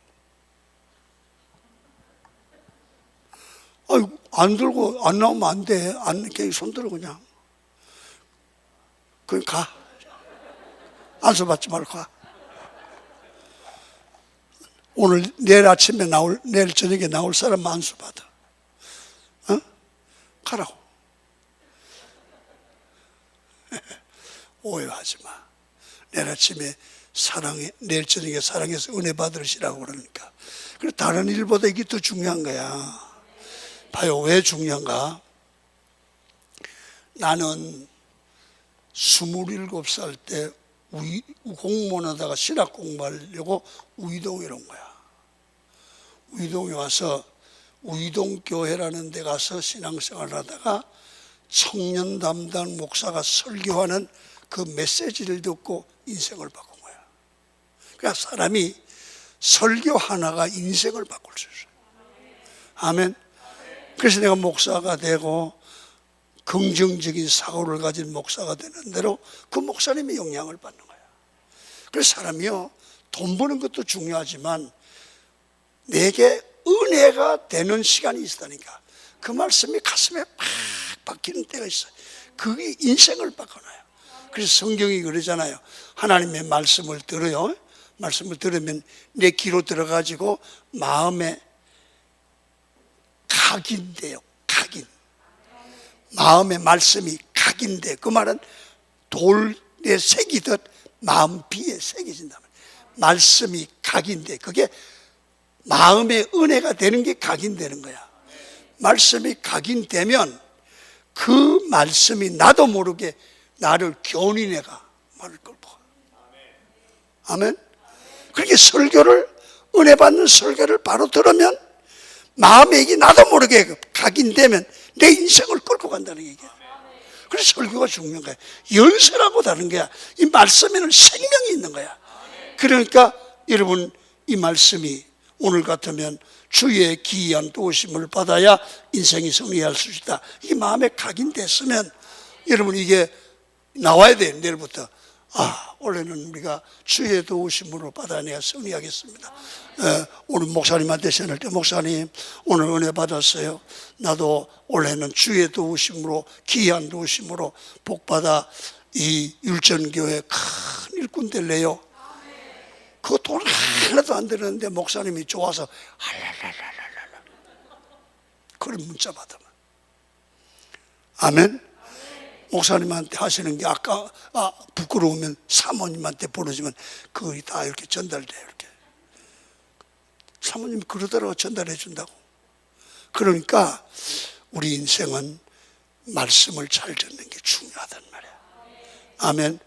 안 들고 안 나오면 안 돼. 안 그냥 손 들어 그냥. 그냥 가. 안수 받지 말고 가. 오늘 내일 아침에 내일 저녁에 나올 사람 안수 받아. 가라고. 오해하지 마. 내일 아침에 내일 저녁에 사랑해서 은혜 받으시라고 그러니까. 그래 다른 일보다 이게 더 중요한 거야. 봐요. 왜 중요한가? 나는 27살 때 공무원하다가 신학 공부하려고 우이동에 온 거야. 우이동에 와서 우이동교회라는 데 가서 신앙생활을 하다가 청년 담당 목사가 설교하는 그 메시지를 듣고 인생을 바꾼 거야. 그러니까 사람이 설교 하나가 인생을 바꿀 수 있어요. 아멘. 그래서 내가 목사가 되고 긍정적인 사고를 가진 목사가 되는 대로 그 목사님의 영향을 받는 거야. 그래서 사람이요, 돈 버는 것도 중요하지만 내게 은혜가 되는 시간이 있다니까. 그 말씀이 가슴에 팍 박히는 때가 있어요. 그게 인생을 바꿔놔요. 그래서 성경이 그러잖아요. 하나님의 말씀을 들어요. 말씀을 들으면 내 귀로 들어가지고 마음에 각인돼요. 각인. 마음의 말씀이 각인돼. 그 말은 돌에 새기듯 마음 비에 새겨진다. 말씀이 각인돼. 그게 마음의 은혜가 되는 게 각인되는 거야. 말씀이 각인되면 그 말씀이 나도 모르게 나를 견인해가 말을 끌고 가. 아멘. 그렇게 설교를, 은혜 받는 설교를 바로 들으면 마음에 이게 나도 모르게 각인되면 내 인생을 끌고 간다는 얘기야. 그래서 설교가 중요한 거야. 연설하고 다른 거야. 이 말씀에는 생명이 있는 거야. 그러니까 여러분, 이 말씀이 오늘 같으면 주의 기이한 도우심을 받아야 인생이 승리할 수 있다. 이게 마음에 각인됐으면 여러분 이게 나와야 돼. 내일부터 올해는 우리가 주의 도우심으로 받아 내가 승리하겠습니다. 오늘 목사님한테 전할 때, 목사님 오늘 은혜 받았어요. 나도 올해는 주의 도우심으로, 기이한 도우심으로 복받아 이 율전교회 큰 일꾼 될래요. 그거 돈 하나도 안 들었는데 목사님이 좋아서 할랄랄랄랄랄 그런 문자 받으면, 아멘. 목사님한테 하시는 게 아까 부끄러우면 사모님한테 보내주면 그거 다 이렇게 전달돼요. 이렇게 사모님이 그러더라고, 전달해 준다고. 그러니까 우리 인생은 말씀을 잘 듣는 게 중요하단 말이야. 아멘.